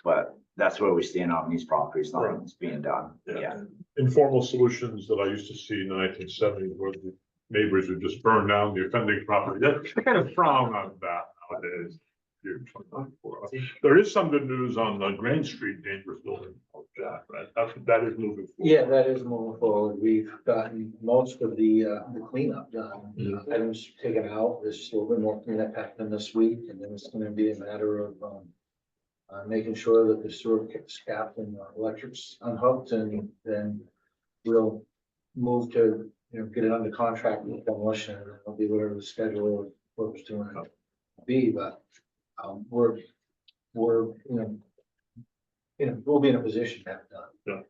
But that's where we stand on these properties. Nothing's being done. Yeah. Informal solutions that I used to see in the 1970s where the neighbors would just burn down the offending property. They kind of frown on that nowadays. year 2024. There is some good news on the Grain Street dangerous building, Jack, right? That is moving. forward. Yeah, that is moving forward. We've gotten most of the cleanup done. Items taken out. There's just a little bit more cleanup happening this week, and then it's gonna be a matter of making sure that the sewer gets capped and electric's unhooked, and then we'll move to, get it under contract with demolition, and it'll be whatever the schedule of what was doing it be, but we're, we'll be in a position to have it done. Yeah,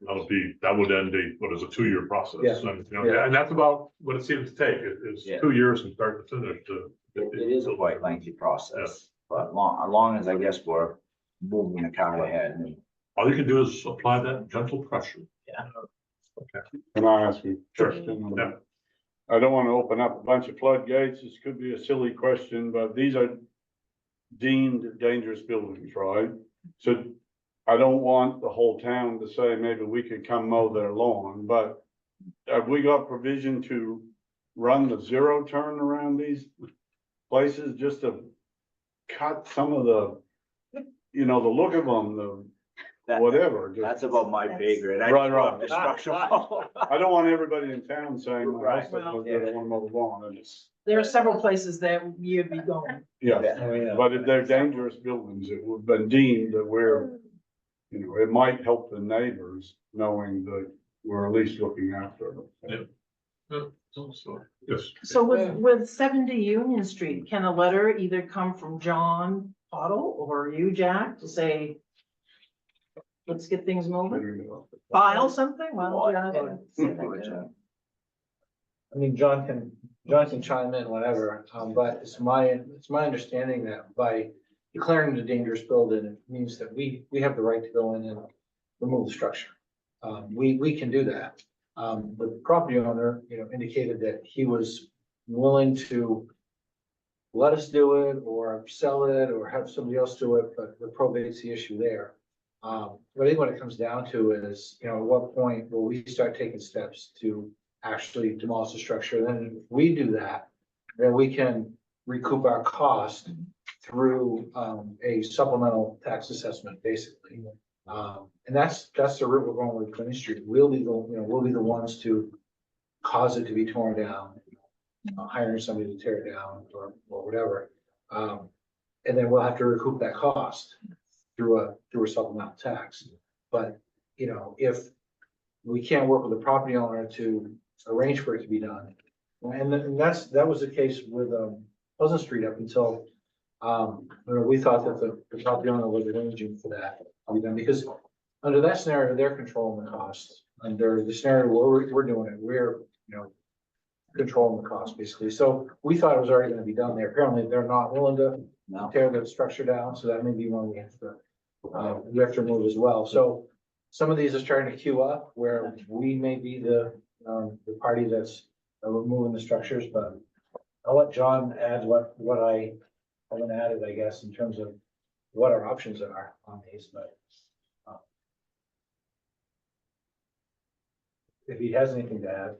that would end a 2-year process. Yeah. And, Yeah. and that's about what it seems to take, is Yeah. 2 years from start to finish to. It is a quite lengthy process, but as long as I guess we're moving the car ahead. And All you can do is apply that gentle pressure. Yeah. Okay. Can I ask you a Sure. question? Yeah. I don't want to open up a bunch of floodgates. This could be a silly question, but these are deemed dangerous buildings, right? So I don't want the whole town to say maybe we could come mow their lawn, but have we got provision to run the zero turn around these places just to cut some of the, the look of them, whatever. just- That's above my pay grade. I Right, don't right. want destruction. I I don't want everybody in town saying, my Right. house doesn't look good, I want to mow the lawn, and it's, There are several places that you'd be going. yeah. But if they're dangerous buildings, it would have been deemed that we're, it might help the neighbors knowing that we're at least looking after them. Yeah. Yes. So with 70 Union Street, can a letter either come from John Pottle or you, Jack, to say, let's get things moving? File something? Well, I mean, John can chime in whenever, but it's my understanding that by declaring it a dangerous building, it means that we have the right to go in and remove the structure. We can do that. The property owner, indicated that he was willing to let us do it or sell it or have somebody else do it, but the probate's the issue there. But I think what it comes down to is, at what point will we start taking steps to actually demolish the structure? Then if we do that, then we can recoup our cost through a supplemental tax assessment, basically. And that's the route we're going with Queen Street. We'll be the ones to cause it to be torn down, hiring somebody to tear it down or whatever. And then we'll have to recoup that cost through a supplemental tax. But, if we can't work with the property owner to arrange for it to be done. And that was the case with Pleasant Street up until we thought that the property owner was arranging for that to be done, because under that scenario, they're controlling the costs. Under the scenario where we're doing it, we're controlling the cost basically. So we thought it was already going to be done there. Apparently, they're not willing to tear the structure down, so that may be one we have to remove as well. So some of these are starting to queue up where we may be the party that's removing the structures, but I'll let John add what I haven't added, I guess, in terms of what our options are on these, but if he has anything to add.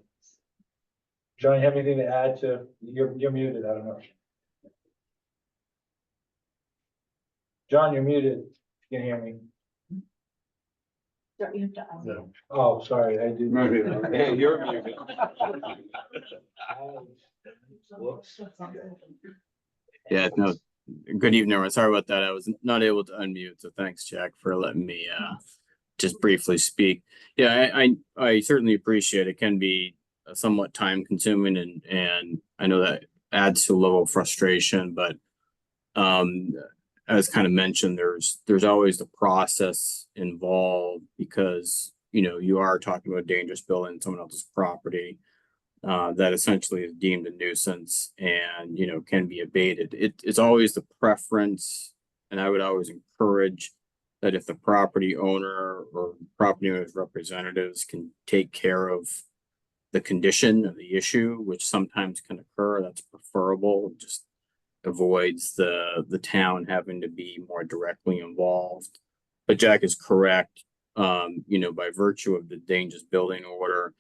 John, you have anything to add to, you're muted, I don't know. John, you're muted, you can hear me. Don't you have to ask? No. Oh, sorry, I do. Maybe. Hey, you're muted. Whoops. Yeah, no, good evening, everyone. Sorry about that. I was not able to unmute, so thanks, Jack, for letting me just briefly speak. Yeah, I certainly appreciate it. It can be somewhat time consuming and I know that adds to a level of frustration, but as kind of mentioned, there's always the process involved because you are talking about a dangerous building, someone else's property. That essentially is deemed a nuisance and, can be abated. It's always the preference, and I would always encourage that if the property owner or property owner's representatives can take care of the condition of the issue, which sometimes can occur, that's preferable. It just avoids the town having to be more directly involved. But Jack is correct. By virtue of the dangerous building order,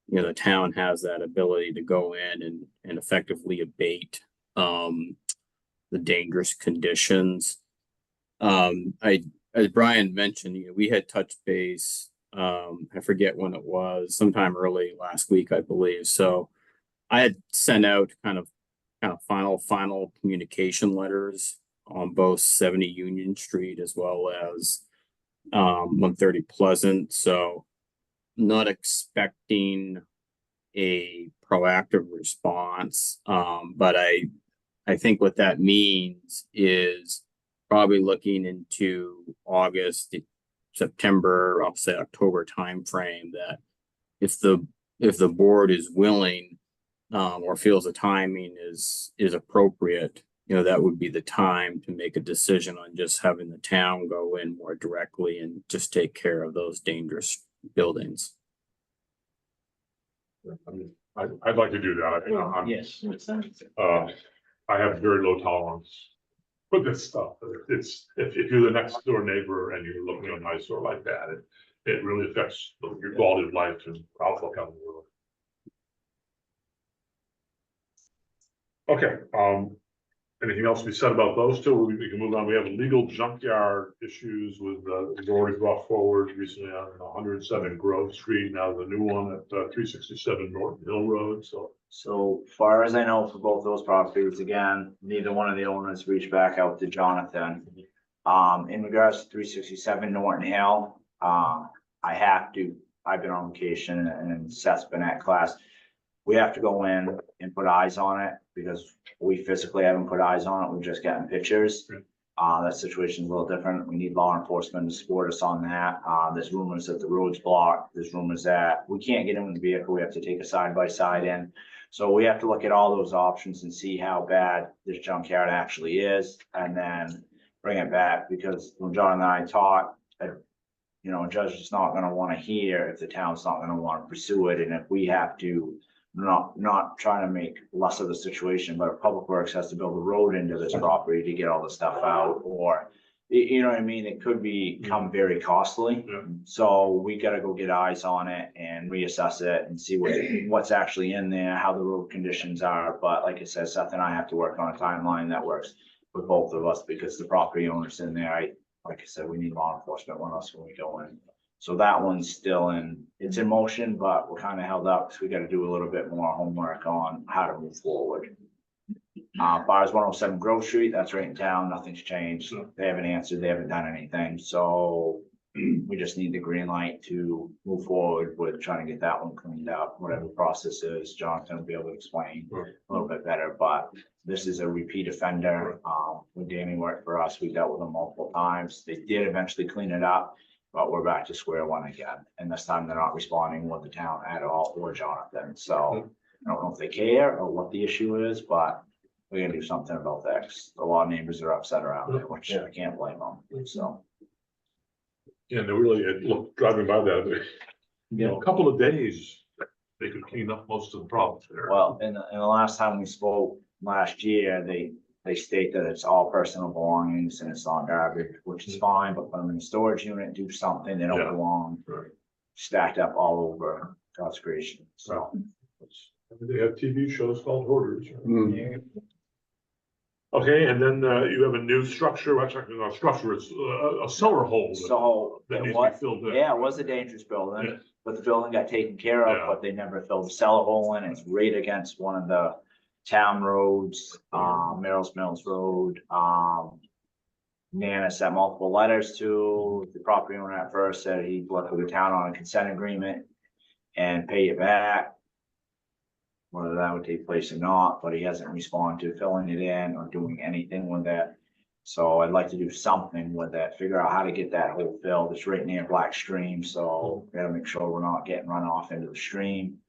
the town has that ability to go in and effectively abate the dangerous conditions. As Brian mentioned, we had touched base, I forget when it was, sometime early last week, I believe. So I had sent out kind of final communication letters on both 70 Union Street as well as 130 Pleasant. So not expecting a proactive response. But I think what that means is probably looking into August, September, I'll say October timeframe, that if the board is willing or feels the timing is appropriate, that would be the time to make a decision on just having the town go in more directly and just take care of those dangerous buildings. I mean, I'd like to do that. Yes. I have very low tolerance for this stuff. It's, if you're the next door neighbor and you're looking at an eyesore like that, it really affects your quality of life and outlook on the world. Okay, anything else to be said about those two? We can move on. We have legal junkyard issues with, we've already brought forward recently on 107 Grove Street, now the new one at 367 Norton Hill Road, So far as I know, for both those properties, again, neither one of the owners reached back out to Jonathan. In regards to 367 Norton Hill, I've been on vacation and Seth's been at class. We have to go in and put eyes on it because we physically haven't put eyes on it. We've just gotten pictures. That situation is a little different. We need law enforcement to support us on that. There's rumors that the road's blocked. There's rumors that we can't get in with the vehicle. We have to take a side-by-side in. So we have to look at all those options and see how bad this junkyard actually is and then bring it back, because when John and I talked, a judge is not gonna wanna hear if the town's not gonna wanna pursue it. And if we have to, not trying to make less of the situation, but if Public Works has to build a road into this property to get all the stuff out, or, you know what I mean? It could become very costly. Yeah. So we gotta go get eyes on it and reassess it and see what's actually in there, how the road conditions are. But like I said, Seth and I have to work on a timeline that works with both of us, because the property owners in there, like I said, we need law enforcement with us when we go in. So that one's still it's in motion, but we're kind of held up because we got to do a little bit more homework on how to move forward. As far as 107 Grove Street, that's right in town. Nothing's changed. They haven't answered. They haven't done anything. So we just need the green light to move forward with trying to get that one cleaned up. Whatever the process is, Jonathan will be able to explain a little bit better. But this is a repeat offender. When Danny worked for us, we dealt with them multiple times. They did eventually clean it up, but we're back to square one again. And this time they're not responding with the town at all or Jonathan. So I don't know if they care or what the issue is, but we're gonna do something about that. 'Cause a lot of neighbors are upset around there, which I can't blame them. So. yeah, they really, look, driving by that, a couple of days, they could clean up most of the problems there. Well, and the last time we spoke last year, they state that it's all personal belongings and it's not garbage, which is fine, but put them in a storage unit, do something, they don't Yeah. belong Right. stacked up all over God's creation. So. They have TV shows called Hoarders. Mm. Okay, and then you have a new structure, actually not a structure, it's a cellar hole. So That it needs to be was, filled in. yeah, it was a dangerous building, Yeah. but the building got taken care of, Yeah. but they never filled the cellar hole in. It's right against one of the town roads, Merrill's Mills Road. Nana sent multiple letters to the property owner at first, said he'd work with the town on a consent agreement and pay it back. Whether that would take place or not, but he hasn't responded to filling it in or doing anything with that. So I'd like to do something with that, figure out how to get that hole filled. It's right near Black Stream, so we gotta make sure we're not getting run off into the stream.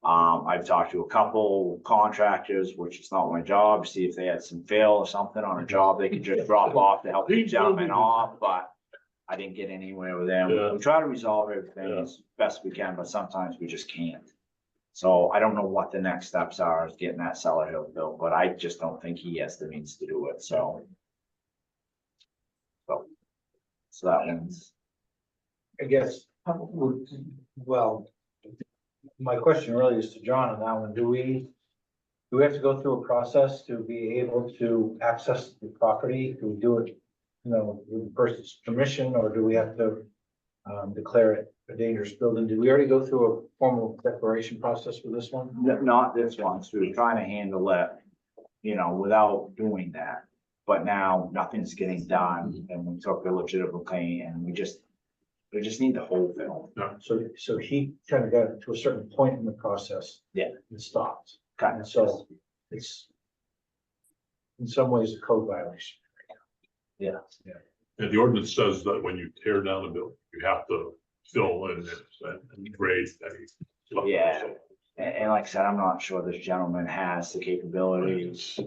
I've talked to a couple contractors, which is not my job, see if they had some fail or something on a job they could just drop off to help the gentleman off, but I didn't get anywhere with them. Yeah. We try to resolve everything as best we can, but sometimes we just can't. So I don't know what the next steps are of getting that cellar hill built, but I just don't think he has the means to do it, so. So that one's, I guess, well, my question really is to John on that one. Do we have to go through a process to be able to access the property? Do we do it with the person's permission, or do we have to declare it a dangerous building? Did we already go through a formal declaration process for this one? Not this one, so we're trying to handle it, without doing that. But now nothing's getting done and we took a legitimate claim and we just need the whole film. So he kind of got to a certain point in the process. Yeah. And stopped. Kind And of, so it's in some ways a code violation. yeah. And the ordinance says that when you tear down a building, you have to fill in and grade any. stuff. Yeah. So, And like I said, I'm not sure this gentleman has the capabilities.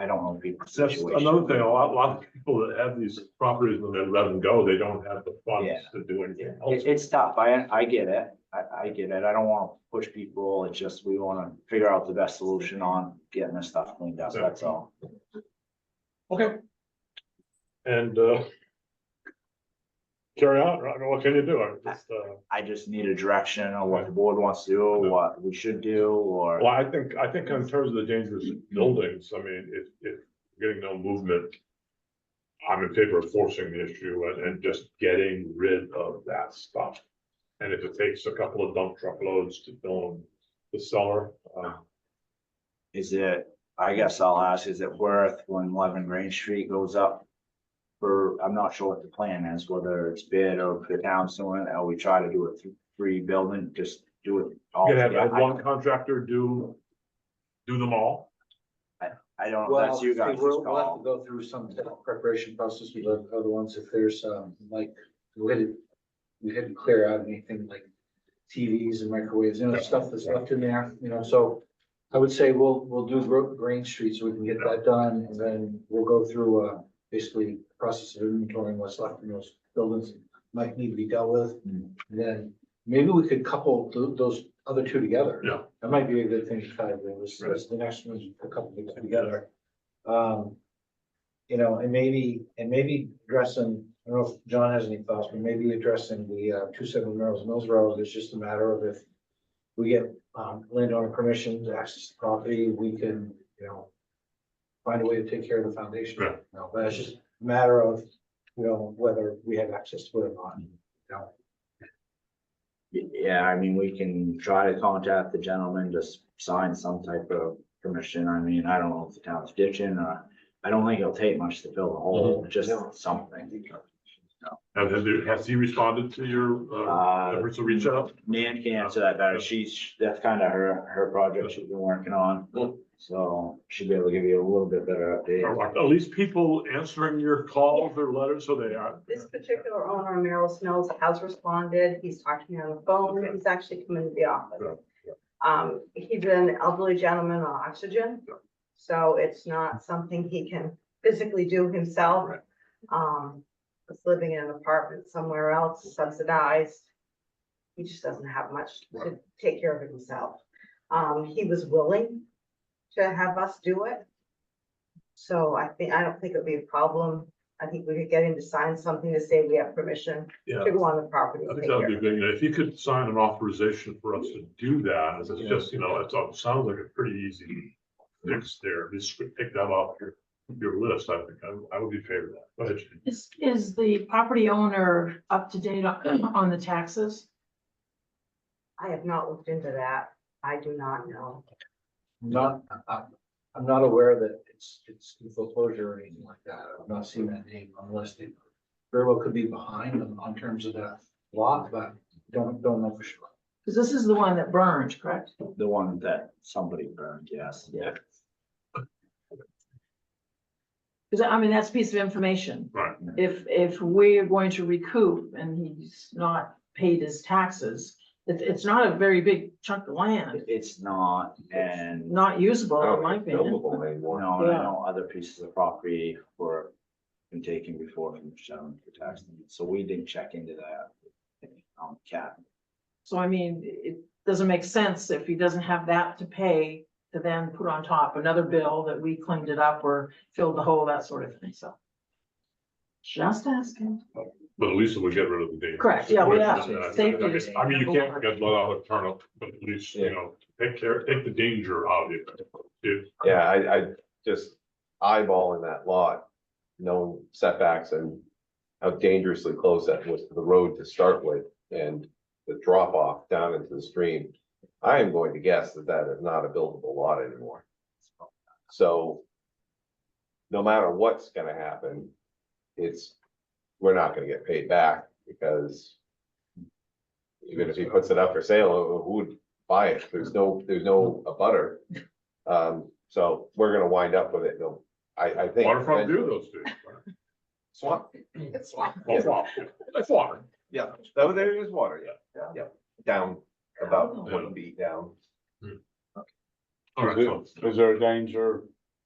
I don't know people's That's situation. another thing, a lot of people that have these properties and they let them go, they don't have the funds Yeah. to do anything else. It's tough. I get it. I get it. I don't want to push people. It's just, we want to figure out the best solution on getting this stuff cleaned up. That's all. Okay. And, carry on, I mean, what can you do? I just need a direction on what the board wants to do, what we should do, or. Well, I think in terms of the dangerous buildings, I mean, if getting no movement, I'm in favor of forcing the issue and just getting rid of that stuff. And if it takes a couple of dump truck loads to fill the cellar, Is it, I guess I'll ask, is it worth when 11 Grange Street goes up? I'm not sure what the plan is, whether it's bid or the town's doing it, or we try to do it through three building, just do it all. you can have together. one contractor do them all. I don't know, that's you guys' We'll have to call. go through some type of preparation process with the other ones, if there's, like, we hadn't clear out anything like TVs and microwaves, stuff that's left in there, so I would say we'll do Grange Street so we can get that done, and then we'll go through, basically process of inventory and what's left in those buildings that might need to be dealt with. And then maybe we could couple those other two together. Yeah. That might be a good thing to try to do, is the next one, a couple of them together. And maybe addressing, I don't know if John has any thoughts, but maybe addressing the 270 Mills Road is just a matter of if we get landowner permission to access the property, we can, find a way to take care of the foundation. Yeah. But it's just a matter of, whether we have access to it or not. Yeah, I mean, we can try to contact the gentleman to sign some type of permission. I mean, I don't know if the town's ditching, or I don't think it'll take much to fill the hole, just something. Has he responded to your efforts to reach out? Nan can answer that better. That's kind of her project she's been working on. So she'll be able to give you a little bit better update. At least people answering your calls or letters, so they are. This particular owner, Merrill Snells, has responded. He's talked to me on the phone. He's actually come into the office. He's an elderly gentleman on oxygen, so it's not something he can physically do himself. He's living in an apartment somewhere else, subsidized. He just doesn't have much to take care of it himself. He was willing to have us do it. So I don't think it'd be a problem. I think we could get him to sign something to say we have permission Yeah. to go on the property. I and think take that'd be care good, if you could sign an authorization for us to do that, it's just, it sounds like a pretty easy fix there, just take that off your list, I think, I would be in favor of that. Go ahead, Jane. Is the property owner up to date on the taxes? I have not looked into that. I do not know. I'm not aware that it's in foreclosure or anything like that. I've not seen that name on the list. It very well could be behind on terms of that lot, but don't know for sure. Because this is the one that burned, correct? The one that somebody burned, yes. Yeah. Because I mean, that's a piece of information. Right. If we're going to recoup and he's not paid his taxes, it's not a very big chunk of land, It's not, and not usable in my It's opinion. buildable anymore. no, and I Yeah. know other pieces of property were been taken before from the gentleman for tax needs, so we didn't check into that. Cap. So I mean, it doesn't make sense if he doesn't have that to pay to then put on top another bill that we cleaned it up or filled the hole, that sort of thing, so. Just asking. But at least it would get rid of the danger. Correct, yeah, safety I is mean, you number can't one. get let out of turnip, but at least, take the danger out of it. Yeah, I just eyeballing that lot. known setbacks and how dangerously close that was to the road to start with, and the drop off down into the stream, I am going to guess that that is not a buildable lot anymore. So no matter what's gonna happen, we're not gonna get paid back, because even if he puts it up for sale, who would buy it? There's no abutter. So we're gonna wind up with it. I think. Waterfront view those days. Right? Swamp. It's swamp. Well, swamp. It's water. Yeah, so there is water, yeah. Down about 20 feet down. All right, so Is there a danger,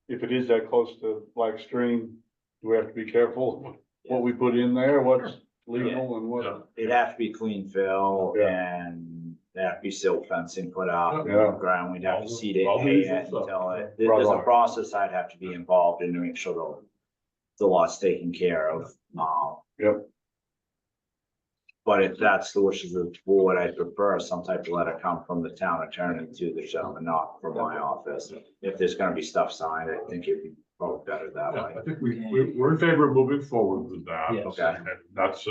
if it is that close to Black Stream, do we have to be careful of what we put in there, what's legal and what? It'd have to be clean fill Yeah. and there'd have to be silt fencing put out in Yeah. the ground. We'd have to seed it, All the hay usual it stuff. until it, Right, there's a right. process I'd have to be involved in to make sure the lot's taken care of. Yep. But if that's the wishes of the board, I prefer some type of letter come from the town attorney to the gentleman, not from my office. If there's gonna be stuff signed, I think it'd be probably better that yeah, way. I think we're in favor of moving forward with that. Yes. Okay. And that's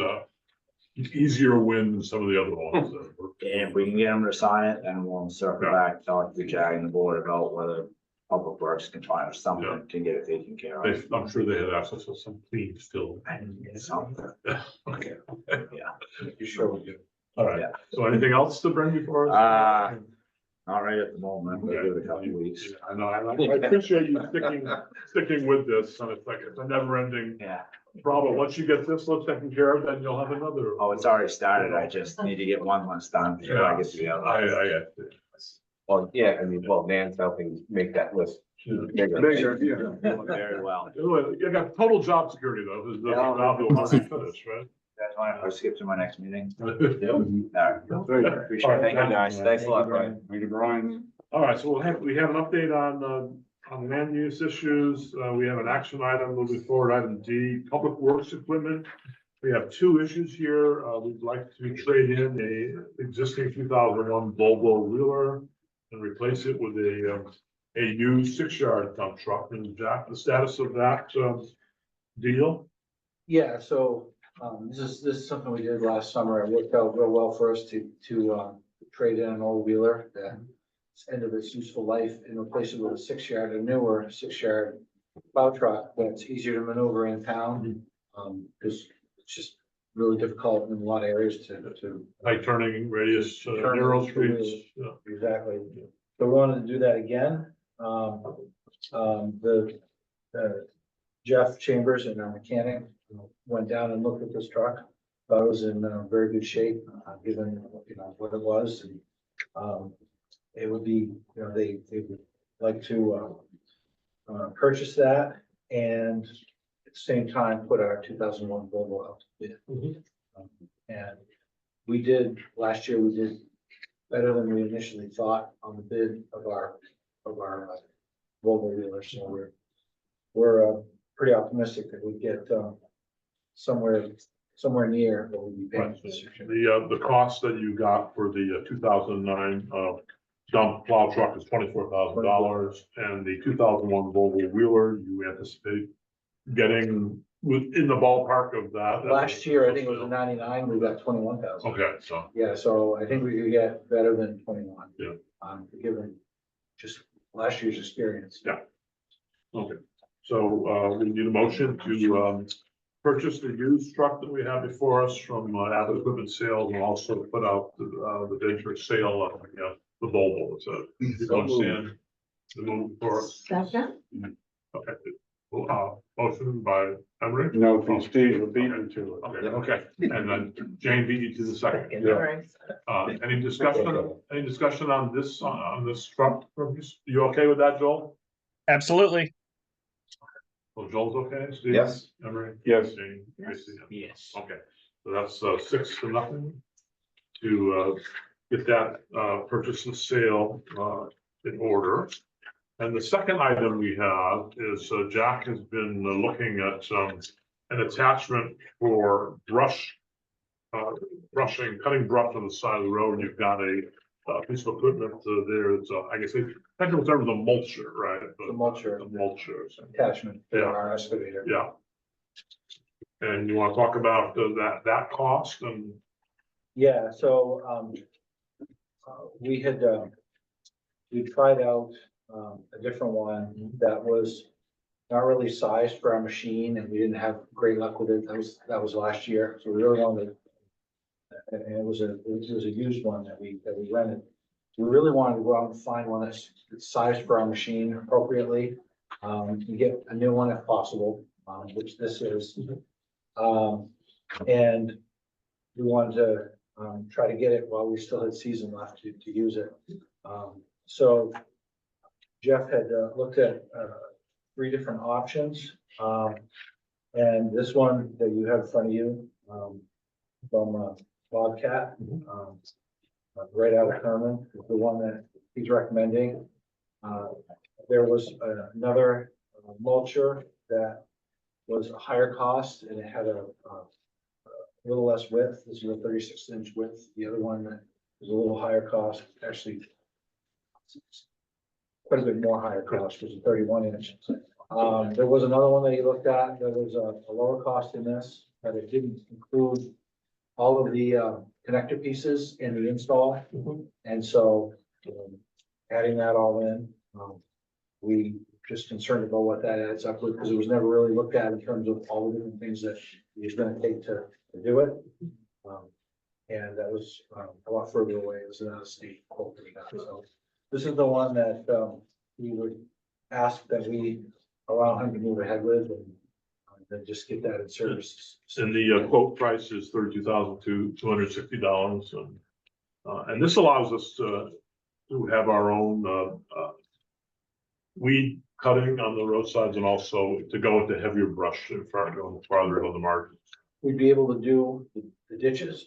easier win than some of the other ones. And if we can get them to sign it, then we'll circle back, talk to Jag and the board about whether Public Works can find us something to get it taken care of. I'm sure they had access to some clean still. Something, Okay. yeah. You sure we do. All right. Yeah. So anything else to bring before us? Not right at the moment, but give it a couple of weeks. Yeah, I know, I appreciate you sticking with this, and it's a never ending Yeah. problem. Once you get this list taken care of, then you'll have another. Oh, it's already started. I just need to get one list done before I get to the other. I get it. Well, yeah, I mean, well, Nan's helping make that list bigger. Bigger, yeah. Very well. You got total job security though, this is the Yeah. job that wants to finish, right? That's why I skip to my next meeting. All All right. Appreciate it. Thank you, guys. Thanks a lot, Brian. Thank you, Brian. right, so we have an update on land use issues. We have an action item moving forward, item D, public works equipment. We have two issues here. We'd like to trade in a existing 2001 Volvo Wheeler and replace it with a used 6-yard dump truck. And Jack, the status of that deal? Yeah, so, this is something we did last summer. It worked out real well for us to trade in an old wheeler that end of its useful life and replace it with a 6-yard, a newer 6-yard plow truck that's easier to maneuver in town. Because it's just really difficult in a lot of areas to. High turning radius, narrow streets. Yeah. Exactly. So we wanted to do that again. Jeff Chambers and our mechanic went down and looked at this truck. Thought it was in very good shape, given, what it was, and it would be, they would like to purchase that and at the same time put our 2001 Volvo out to bid. And last year we did better than we initially thought on the bid of our Volvo wheeler, so we're pretty optimistic that we get somewhere near what we'd be paying. The cost that you got for the 2009 dump plow truck is $24,000, and the 2001 Volvo Wheeler, you anticipate getting within the ballpark of that? Last year, I think it was a 99, we got 21,000. Okay, so. Yeah, so I think we could get better than 21. Yeah. Given just last year's experience. Yeah. Okay, so we need a motion to purchase the used truck that we have before us from Abbott Equipment Sales, and also put out the bid for sale of the Volvo. So you understand the move for us? Second? Okay. Motion by Emery? No, from Steve, we're beating to it. Okay, and then Jane beat you to the second. Sorry. Any discussion on this truck? You okay with that, Joel? Absolutely. Well, Joel's okay, Steve? Yes. Emery? Yes. Jane? Tracy? Yes. Okay, so that's 6-0 to get that purchase and sale in order. And the second item we have is Jack has been looking at an attachment for brushing, cutting brush on the side of the road. You've got a piece of equipment there. It's I guess the technical term is a mulcher, right? The mulcher. The mulcher. Attachment for Yeah. our excavator. Yeah. And you want to talk about that cost and, Yeah, so, we had, we tried out, a different one that was not really sized for our machine, and we didn't have great luck with it. That was last year, so we really wanted, and it was a used one that we rented. We really wanted to go out and find one that's sized for our machine appropriately, and get a new one if possible, which this is. And we wanted to, try to get it while we still had season left to use it. So Jeff had, looked at, 3 different options. And this one that you have in front of you, from, Bobcat, right out of Herman, is the one that he's recommending. There was another mulcher that was a higher cost, and it had a little less width. This is a 36-inch width. The other one that was a little higher cost, actually quite a bit more higher cost, was a 31-inch. There was another one that he looked at. There was a lower cost in this, but it didn't include all of the connector pieces in the install. And so adding that all in, we just concerned about what that adds up with, because it was never really looked at in terms of all the different things that he's gonna take to do it. And that was a lot further away. It was an out-of-state quote that we got. So this is the one that we would ask that we allow him to move ahead with, and then just get that in service. and the quote price is $32,260. And this allows us to have our own weed cutting on the roadsides, and also to go with the heavier brush and going farther on the margins. We'd be able to do the ditches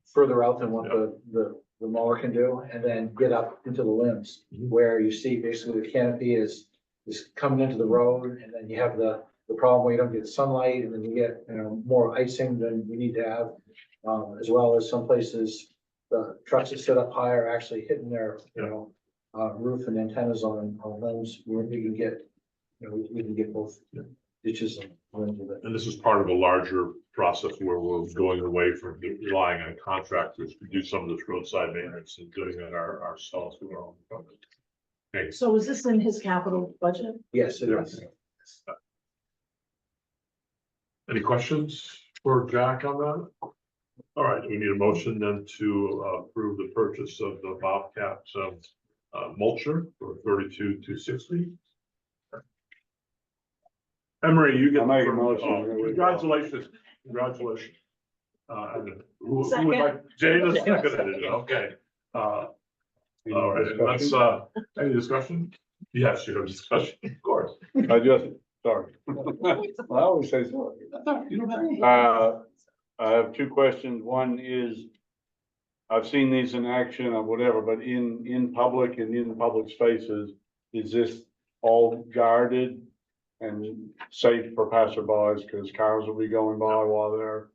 further out than what the mower can do, and then get up into the limbs where you see basically the canopy is coming into the road, and then you have the problem where you don't get sunlight, and then you get, more icing than we need to have. As well as some places, the trucks that sit up higher are actually hitting their, roof and antennas on limbs, where we can get, we can get both ditches and limbs with it. And this is part of a larger process where we're going away from relying on contractors to do some of this roadside maintenance and doing it ourselves with our own equipment. Okay. So is this in his capital budget? Yes, it is. Any questions for Jack on that? All right, we need a motion then to approve the purchase of the Bobcat mulcher for $32,260. Emery, you get. I'll make a motion. Congratulations, congratulations. And who would like, Jane is seconded it, okay. All right, let's, any discussion? Yes, you have discussion, of course. Sorry. I always say sorry. I have 2 questions. One is, I've seen these in action or whatever, but in public and in public spaces, is this all guarded and safe for passerbys? Because cars will be going by while they're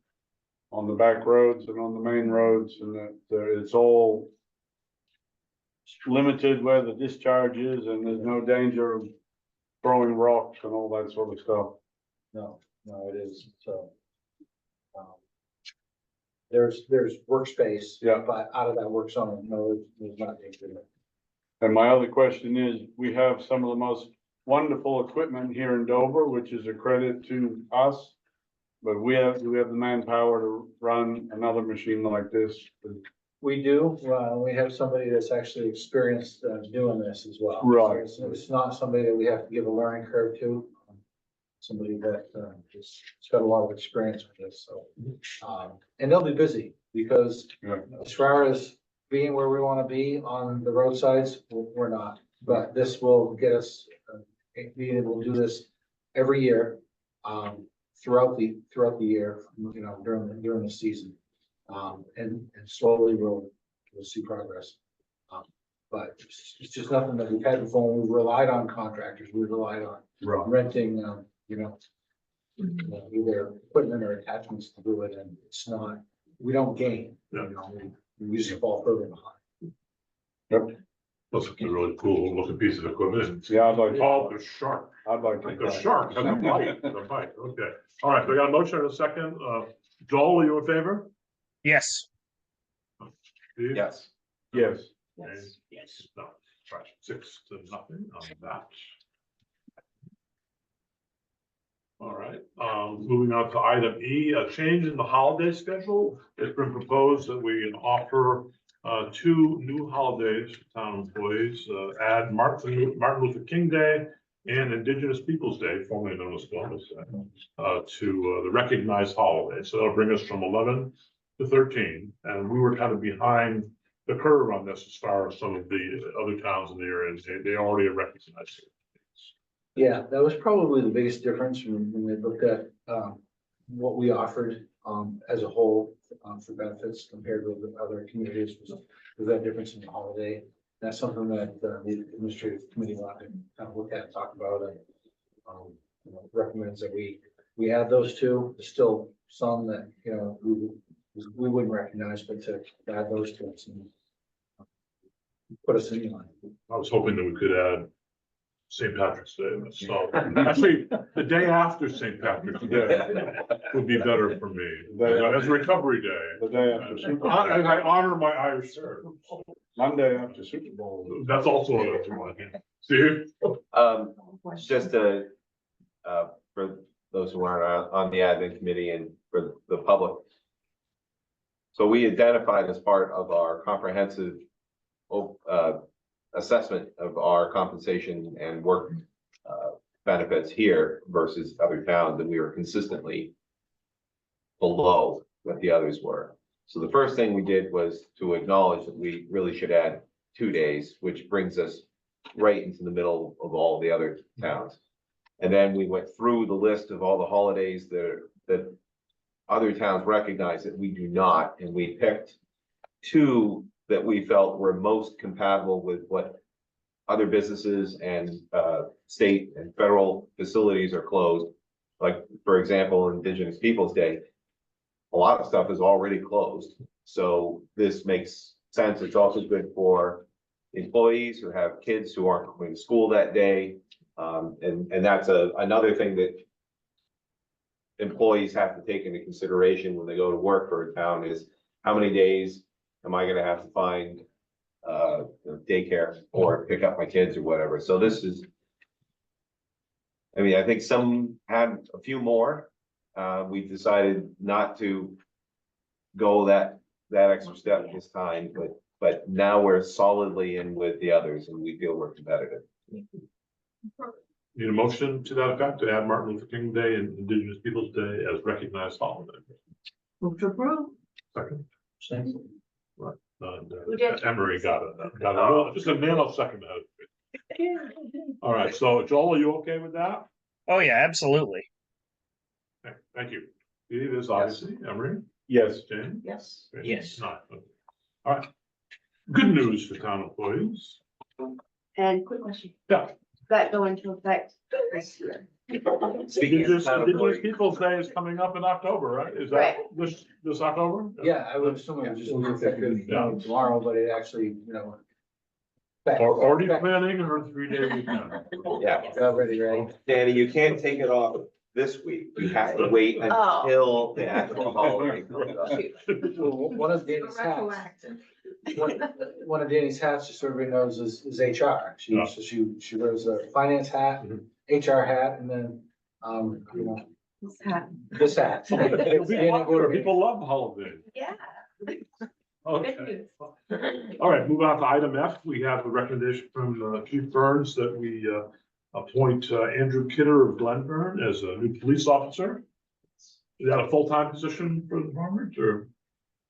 on the back roads and on the main roads, and that it's all limited where the discharge is, and there's no danger of throwing rocks and all that sort of stuff. No, it is. So there's workspace. Yeah. But out of that work zone, no, there's not danger. And my other question is, we have some of the most wonderful equipment here in Dover, which is a credit to us. But do we have the manpower to run another machine like this? We do. We have somebody that's actually experienced doing this as well. Right. So it's not somebody that we have to give a learning curve to. Somebody that has got a lot of experience with this. So, and they'll be busy because as far as being where we want to be on the roadsides, we're not. But this will get us being able to do this every year, throughout the year, during the season. And slowly we'll see progress. But it's just nothing that we've had before. We've relied on contractors. We've relied on renting, either equipment or attachments to do it, and it's not, we don't gain, we usually fall further behind. Yep. Looks like a really cool looking piece of equipment. Yeah, I'd like, Oh, the shark, I'd like like to. the shark, has a bite, the bite, okay. All right, we got a motion and a second. Joel, are you in favor? Yes. Steve? Yes. Yes. James? Yes. No, right, 6-0 on that. All right, moving on to item E, a change in the holiday schedule. It's been proposed that we offer 2 new holidays to town employees, add Martin Luther King Day and Indigenous Peoples' Day, formerly known as Columbus Day, to the recognized holidays. So that'll bring us from 11 to 13. And we were kind of behind the curve on this as far as some of the other towns in the area, and they already recognized it. Yeah, that was probably the biggest difference when we looked at, what we offered, as a whole, for benefits compared with the other communities was that difference in the holiday. That's something that, the administrative committee wanted to kind of look at and talk about and, recommends that we add those 2. There's still some that, we wouldn't recognize, but to add those 2 and put us in line. I was hoping that we could add St. Patrick's Day, so actually, the day after St. Patrick's Day would be better for me, as recovery day. The day after Super Bowl. And I honor my Irish heritage. Monday after Super Bowl. That's also a one. Steve? Just for those who aren't on the admin committee and for the public. So we identified as part of our comprehensive assessment of our compensation and work benefits here versus other towns, and we were consistently below what the others were. So the first thing we did was to acknowledge that we really should add 2 days, which brings us right into the middle of all the other towns. And then we went through the list of all the holidays that other towns recognize that we do not, and we picked 2 that we felt were most compatible with what other businesses and state and federal facilities are closed. Like, for example, Indigenous Peoples' Day, a lot of stuff is already closed. So this makes sense. It's also good for employees who have kids who aren't going to school that day. And that's another thing that employees have to take into consideration when they go to work for a town is how many days am I gonna have to find daycare or pick up my kids or whatever. So this is, I mean, I think some had a few more. We decided not to go that extra step this time, but now we're solidly in with the others and we feel we're competitive. Need a motion to that effect to add Martin Luther King Day and Indigenous Peoples' Day as recognized holiday. Move to approve. Second. Right. Who did? Emery got it. Just a nanosecond. All right, so Joel, are you okay with that? Oh, yeah, absolutely. Okay, thank you. It is obviously Emery. Yes. Jane? Yes. Yes. Not. All right. Good news for town employees. And quick question, Yeah. that go into effect this year? Speaking of town Indigenous employees, Peoples' Day is coming up in October, right? Is that Right. this October? Yeah, I would assume it would just be effective, tomorrow, but it actually, Or already planning or 3-day weekend? yeah. Already, right? Danny, you can't take it off this week. You have to wait Oh. until the actual holiday comes up. Well, one of Danny's hats, Retroactive. one of Danny's hats, just so everybody knows, is HR. Yeah. She wears a finance hat, HR hat, and then, This hat. this hat. It'll be popular. People love holidays. Yeah. Okay. All right, move on to item F. We have a recommendation from Chief Burns that we appoint Andrew Kidder of Glenburn as a new police officer. Is that a full-time position for the department or?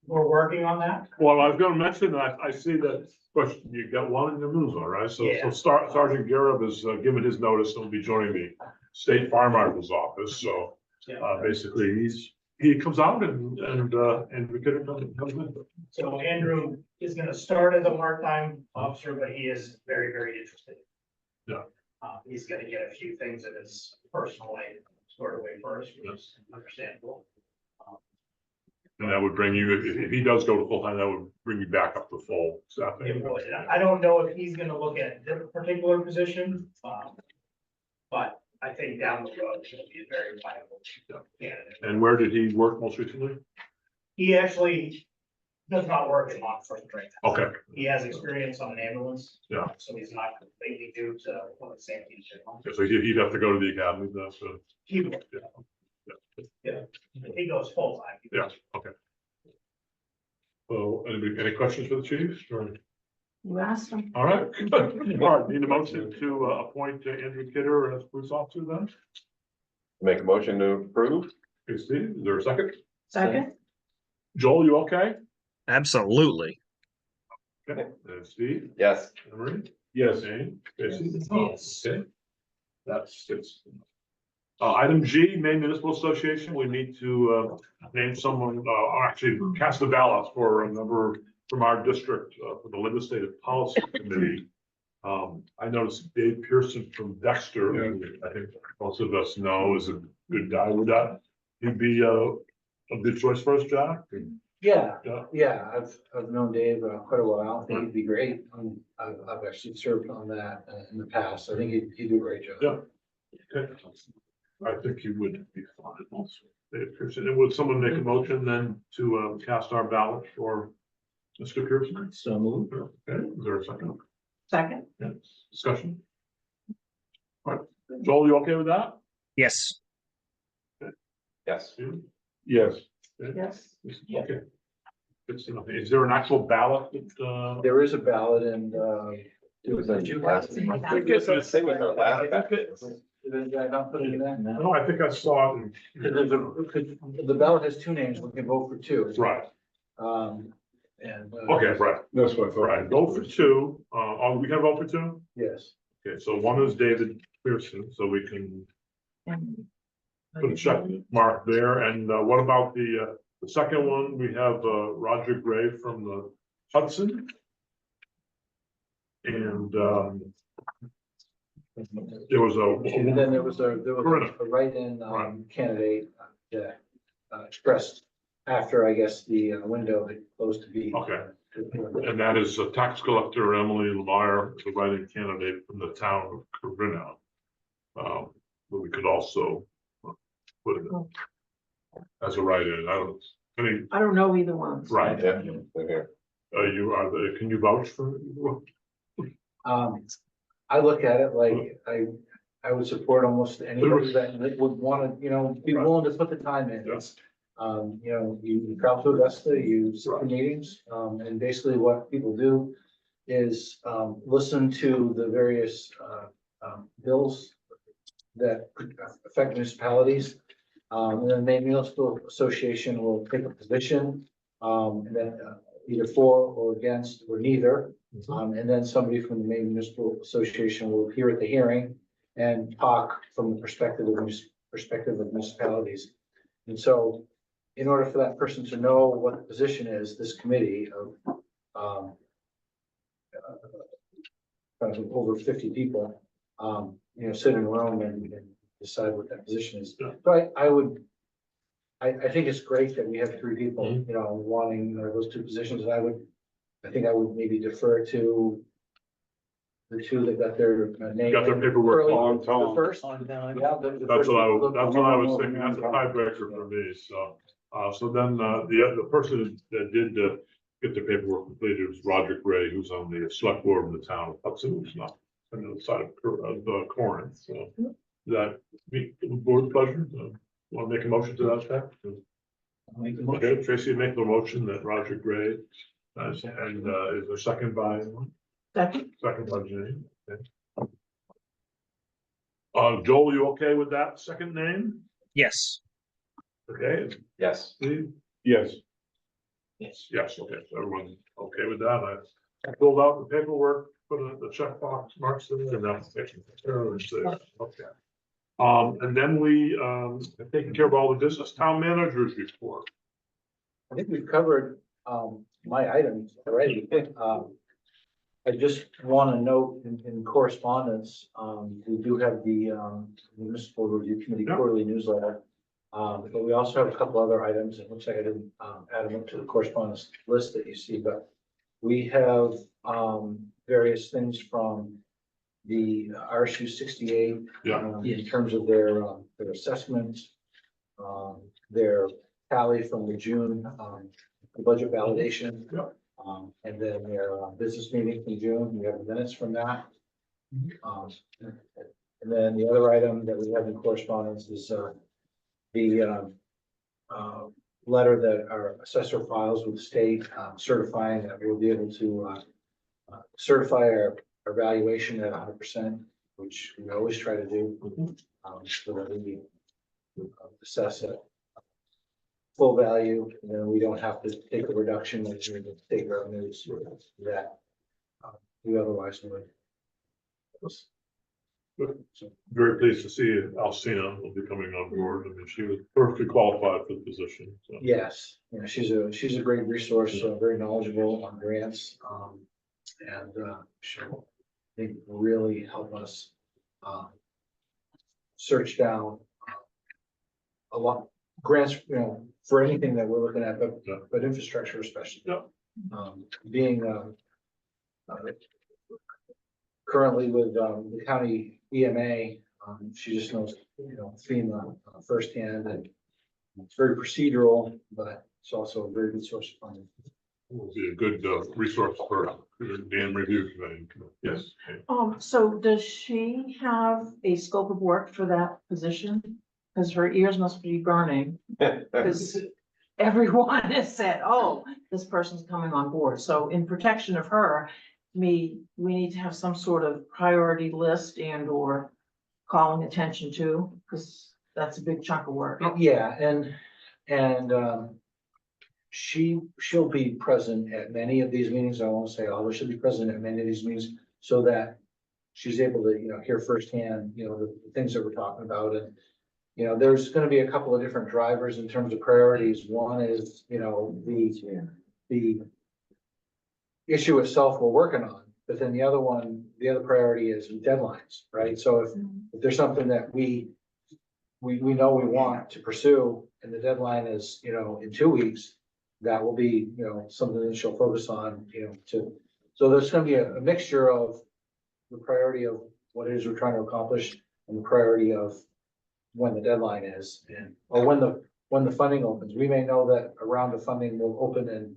We're working on that. Well, I was gonna mention that I see that, of course, you got one in your news, all right? So Yeah. Sergeant Garib has given his notice and will be joining the State Fire Marshal's office. So basically, he comes out and we could comes in. So Andrew is gonna start as a part-time officer, but he is very, very interested. Yeah. He's gonna get a few things in his personal life squared away first, which is understandable. And that would bring you, if he does go to full time, that would bring you back up to full staff. It would. I don't know if he's gonna look at this particular position, but I think down the road, he'll be a very viable candidate. And where did he work most recently? He actually does not work in law enforcement right now. Okay, He has experience on an ambulance. Yeah. So he's not completely due to public safety. in general. so he'd have to go to the academy, though, so, He would, yeah, he goes full time. yeah, okay. So, any questions for the chief? Or- You asked him. All right, all right, need a motion to appoint Andrew Kidder as police officer then? Make a motion to approve? Okay, Steve, is there a second? Second? Joel, you okay? Absolutely. Okay, Steve? Yes. Emery? Yes. Jane? Tracy? Yes. Okay. That's six. Item G, Maine Municipal Association, we need to, name someone, or actually cast a ballot for a member from our district, for the Legislative Policy Committee. I noticed Dave Pearson from Dexter, who I think most of us know is a good guy. Would that, he'd be, a good choice for us, Jack? Yeah, I've known Dave quite a while. I think he'd be great. I've actually served on that in the past. I think he'd do a great job. Yeah. Okay. I think he would be fine also. Dave Pearson, and would someone make a motion then to, cast our ballot for Mr. Pearson? So moved. Okay, is there a second? Second? Yeah, discussion? All right, Joel, you okay with that? Yes. Yes. Steve? Yes. Yes. Okay. Good to know. Is there an actual ballot that, There is a ballot and, It was on you last. I guess it was same with our last batch. did I not put it in there? no, I think I saw it. The ballot has two names. We can vote for two. Right, And. okay, right, That's what I thought. right. Vote for two. We can vote for two? Yes. Okay, so one is David Pearson, so we can put a check mark there. And what about the second one? We have Roger Gray from the Hudson. And there was And then there was a Corinna. write-in Right. candidate that expressed after, I guess, the window had closed to be. Okay. And that is a tax collector, Emily Lamar, the writing candidate from the town of Corinna. But we could also put it as a write-in. I don't know either one. Right. Yeah, they're here. Can you vouch for? I look at it like I would support almost anybody that would wanna, be willing to put the time in. Yes. You travel to Augusta, you sit in meetings, and basically what people do is, listen to the various, bills that affect municipalities. And then the municipal association will take a position, and then either for or against or neither. And then somebody from the Maine Municipal Association will appear at the hearing and talk from the perspective of municipalities. And so in order for that person to know what the position is, this committee of kind of over 50 people, sit in a room and decide what that position is. So I think it's great that we have three people, wanting those two positions. And I think I would maybe defer to the two that got their name. Got their paperwork early. on time. The first. On time. Yeah. That's what I was thinking. That's a tiebreaker for me, so. So then, the person that did, get the paperwork completed was Roger Gray, who's on the select board in the town of Hudson, who's not on the other side of Corinth, so. That meet the board's pleasure, want to make a motion to that effect? Make the motion. Okay, Tracy, make the motion that Roger Gray, and is there a second by? Second? Second by Jane. Okay. Joel, you okay with that second name? Yes. Okay, Yes. Steve? Yes. Yes, okay, so everyone's okay with that. I filled out the paperwork, put the checkbox marks in, and that's taken care of. Okay. And then we have taken care of all the business. Town managers report. I think we've covered, my items already. I just want to note in correspondence, we do have the municipal review committee Yeah. quarterly newsletter. But we also have a couple other items. It looks like I didn't, add them up to the correspondence list that you see, but we have, various things from the RSU 68. Yeah. In terms of their assessments, their tally from the June, budget validation. Yeah. And then their business meeting from June, we have the minutes from that. And then the other item that we have in correspondence is the letter that our assessor files with the state certifying that we'll be able to certify our valuation at 100%, which we always try to do, so that we assess it full value, and then we don't have to take a reduction in the state revenues that we otherwise would. Very pleased to see Alcina will be coming on board. I mean, she was perfectly qualified for the position, so. Yes, yeah, she's a great resource, very knowledgeable on grants, and she'll, I think, really help us search down a lot grants, for anything that we're looking at, but infrastructure especially. Yeah. Being currently with the county EMA, she just knows, FEMA firsthand, and it's very procedural, but it's also a very good source of funding. Will be a good resource for Dan review committee. Yes. So does she have a scope of work for that position? Because her ears must be burning, because everyone has said, oh, this person's coming on board. So in protection of her, we need to have some sort of priority list and or calling attention to, because that's a big chunk of work. Yeah, and she'll be present at many of these meetings. I won't say all, but she'll be present at many of these meetings so that she's able to, hear firsthand, the things that we're talking about. And, there's gonna be a couple of different drivers in terms of priorities. One is, the issue itself we're working on, but then the other priority is deadlines, right? So if there's something that we know we want to pursue and the deadline is, in 2 weeks, that will be, something that she'll focus on, so there's gonna be a mixture of the priority of what it is we're trying to accomplish and the priority of when the deadline is, or when the funding opens. We may know that a round of funding will open in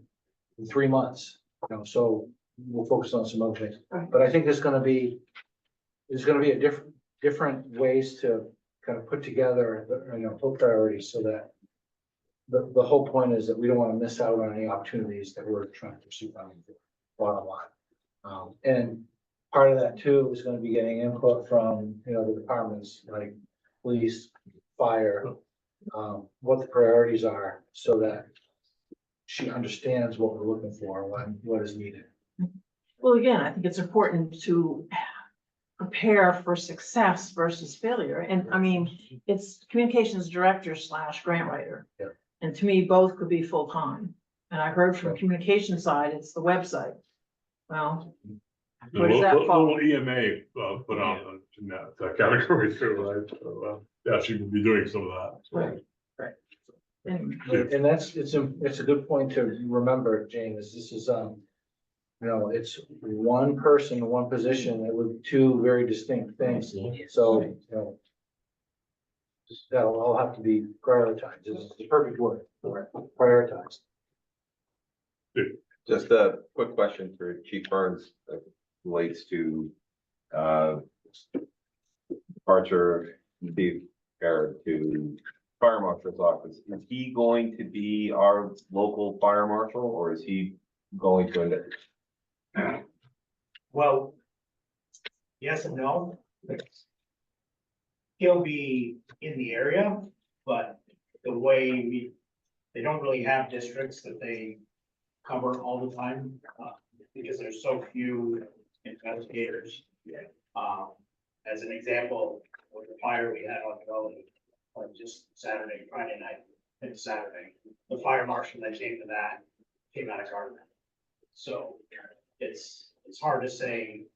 3 months, so we'll focus on some other things. Right. But I think there's gonna be a different ways to kind of put together, put priorities so that the whole point is that we don't want to miss out on any opportunities that we're trying to pursue funding for, bottom line. And part of that too is going to be getting input from, the departments like police, fire, what the priorities are so that she understands what we're looking for, what is needed. Well, again, I think it's important to prepare for success versus failure. And I mean, it's communications director / grant writer. Yeah. And to me, both could be full-time. And I heard from communication side, it's the website. Well, where does that fall? Little EMA put on in that category too, right? So, yeah, she would be doing some of that. So. Right. Anyway. And it's a good point to remember, Jane, is this is, it's one person, one position with two very distinct things. So, that'll all have to be prioritized. It's the perfect word, prioritized. Just a quick question for Chief Burns that relates to departure to fire marshal's office. Is he going to be our local fire marshal or is he going to Well, yes and no. He'll be in the area, but the way they don't really have districts that they cover all the time, because there's so few investigators. As an example, with the fire we had on the building, just Friday night and Saturday, the fire marshal that came to that came out of Gardner. So it's hard to say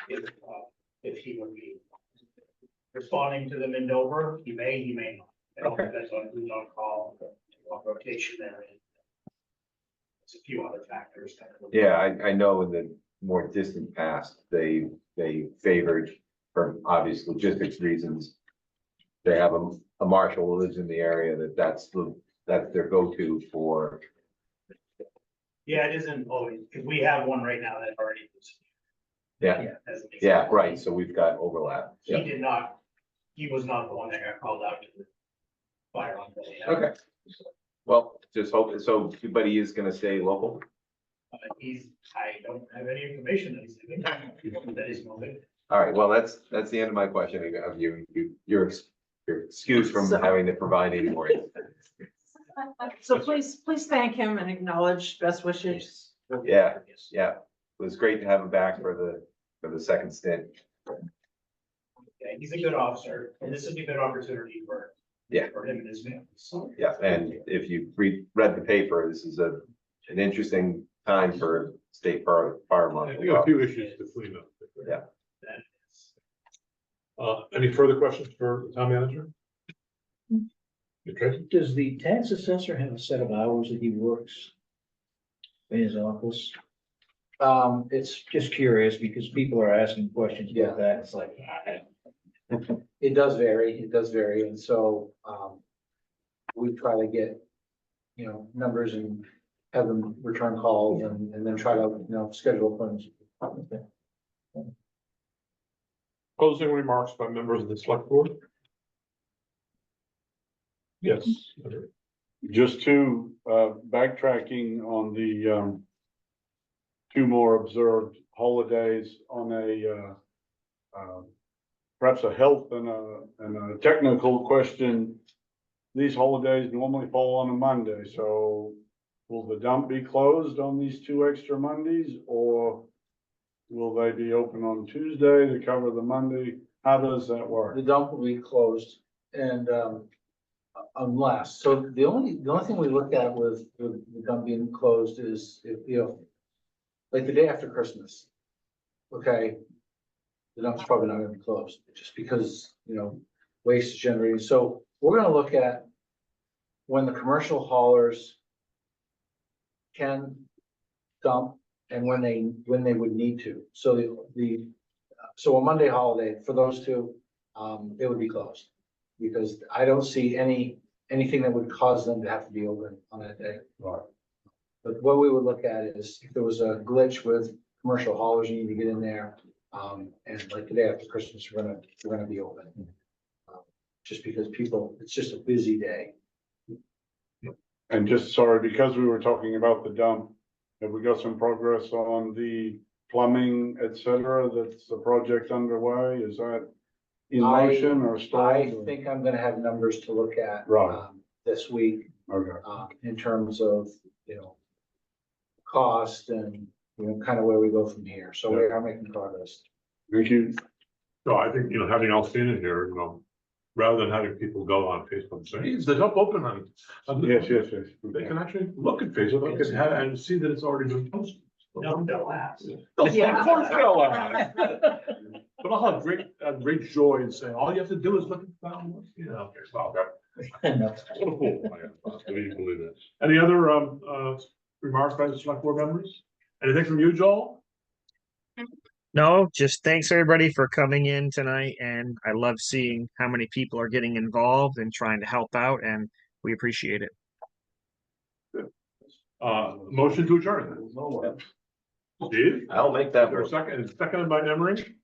if he would be responding to them in Dover. He may not. And it depends on who's on call, what rotation they're in. There's a few other factors. Yeah, I know in the more distant past, they favored, for obvious logistics reasons. They have a marshal who lives in the area that's their go-to for. Yeah, it isn't always, because we have one right now that already was. Yeah, as an yeah, example. right, so we've got overlap. He did not, he was not the one that got called out to the fire on. Okay. Well, just hope, so, but he is gonna stay local? I don't have any information that he's doing, that is moving. All right, well, that's the end of my question of you. You're excused from So- having to provide any more. So please thank him and acknowledge best wishes. Yeah, yeah, it was great to have him back for the second stint. Yeah, he's a good officer, and this is a good opportunity for. Yeah. For him and his family, so. Yeah, and if you read the paper, this is an interesting time for state fire I marshal. think a few issues to clean up. Yeah. That is. Any further questions for the town manager? Okay, Does the tax assessor have a set of hours that he works in his office? It's just curious because people are asking questions about that. It's like, It does vary, and so, we try to get, numbers and have them return calls and then try to, schedule appointments. closing remarks by members of the select board? Yes. Just backtracking on the, two more observed holidays on perhaps a health and a technical question. These holidays normally fall on a Monday, so will the dump be closed on these two extra Mondays, or will they be open on Tuesday to cover the Monday? How does that work? The dump will be closed and, unless, so the only thing we look at with the dump being closed is if, like the day after Christmas. Okay. The dump's probably not gonna be closed, just because, waste is generated. So we're gonna look at when the commercial haulers can dump and when they would need to. So so a Monday holiday for those two, it would be closed. Because I don't see anything that would cause them to have to be open on that day. Right. But what we would look at is if there was a glitch with commercial haulers, you need to get in there. And like the day after Christmas, we're gonna be open. Just because it's just a busy day. And just sorry, because we were talking about the dump, have we got some progress on the plumbing, et cetera? That's the project underway? Is that in motion or I stalled? think I'm gonna have numbers to look at. Right. This week, Okay. in terms of, cost and, kind of where we go from here. So we are making progress. Thank you. No, I think, having all seen it here, rather than having people go on Facebook and say, hey, is the dump open on? Yes. They can actually look at Facebook and see that it's already been posted. No, they'll ask. Yeah. Of course they'll ask. But I'll have great joy in saying, all you have to do is look at the found ones, okay, well, what a fool I am. I believe that. Any other, remarks by the select board members? Anything from you, Joel? No, just thanks everybody for coming in tonight, and I love seeing how many people are getting involved and trying to help out, and we appreciate it. Motion to adjourn. Steve? I'll make that Is there a work. second? It's seconded by Emery.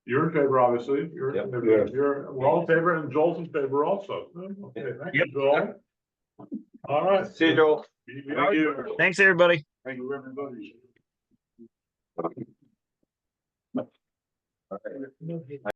You're in favor, obviously. You're, Yep. we're all in favor, and Joel's in favor also. Okay, thank you, Joel. All right. See you, Joel. Thank you. Thanks, everybody. Thank you, everybody.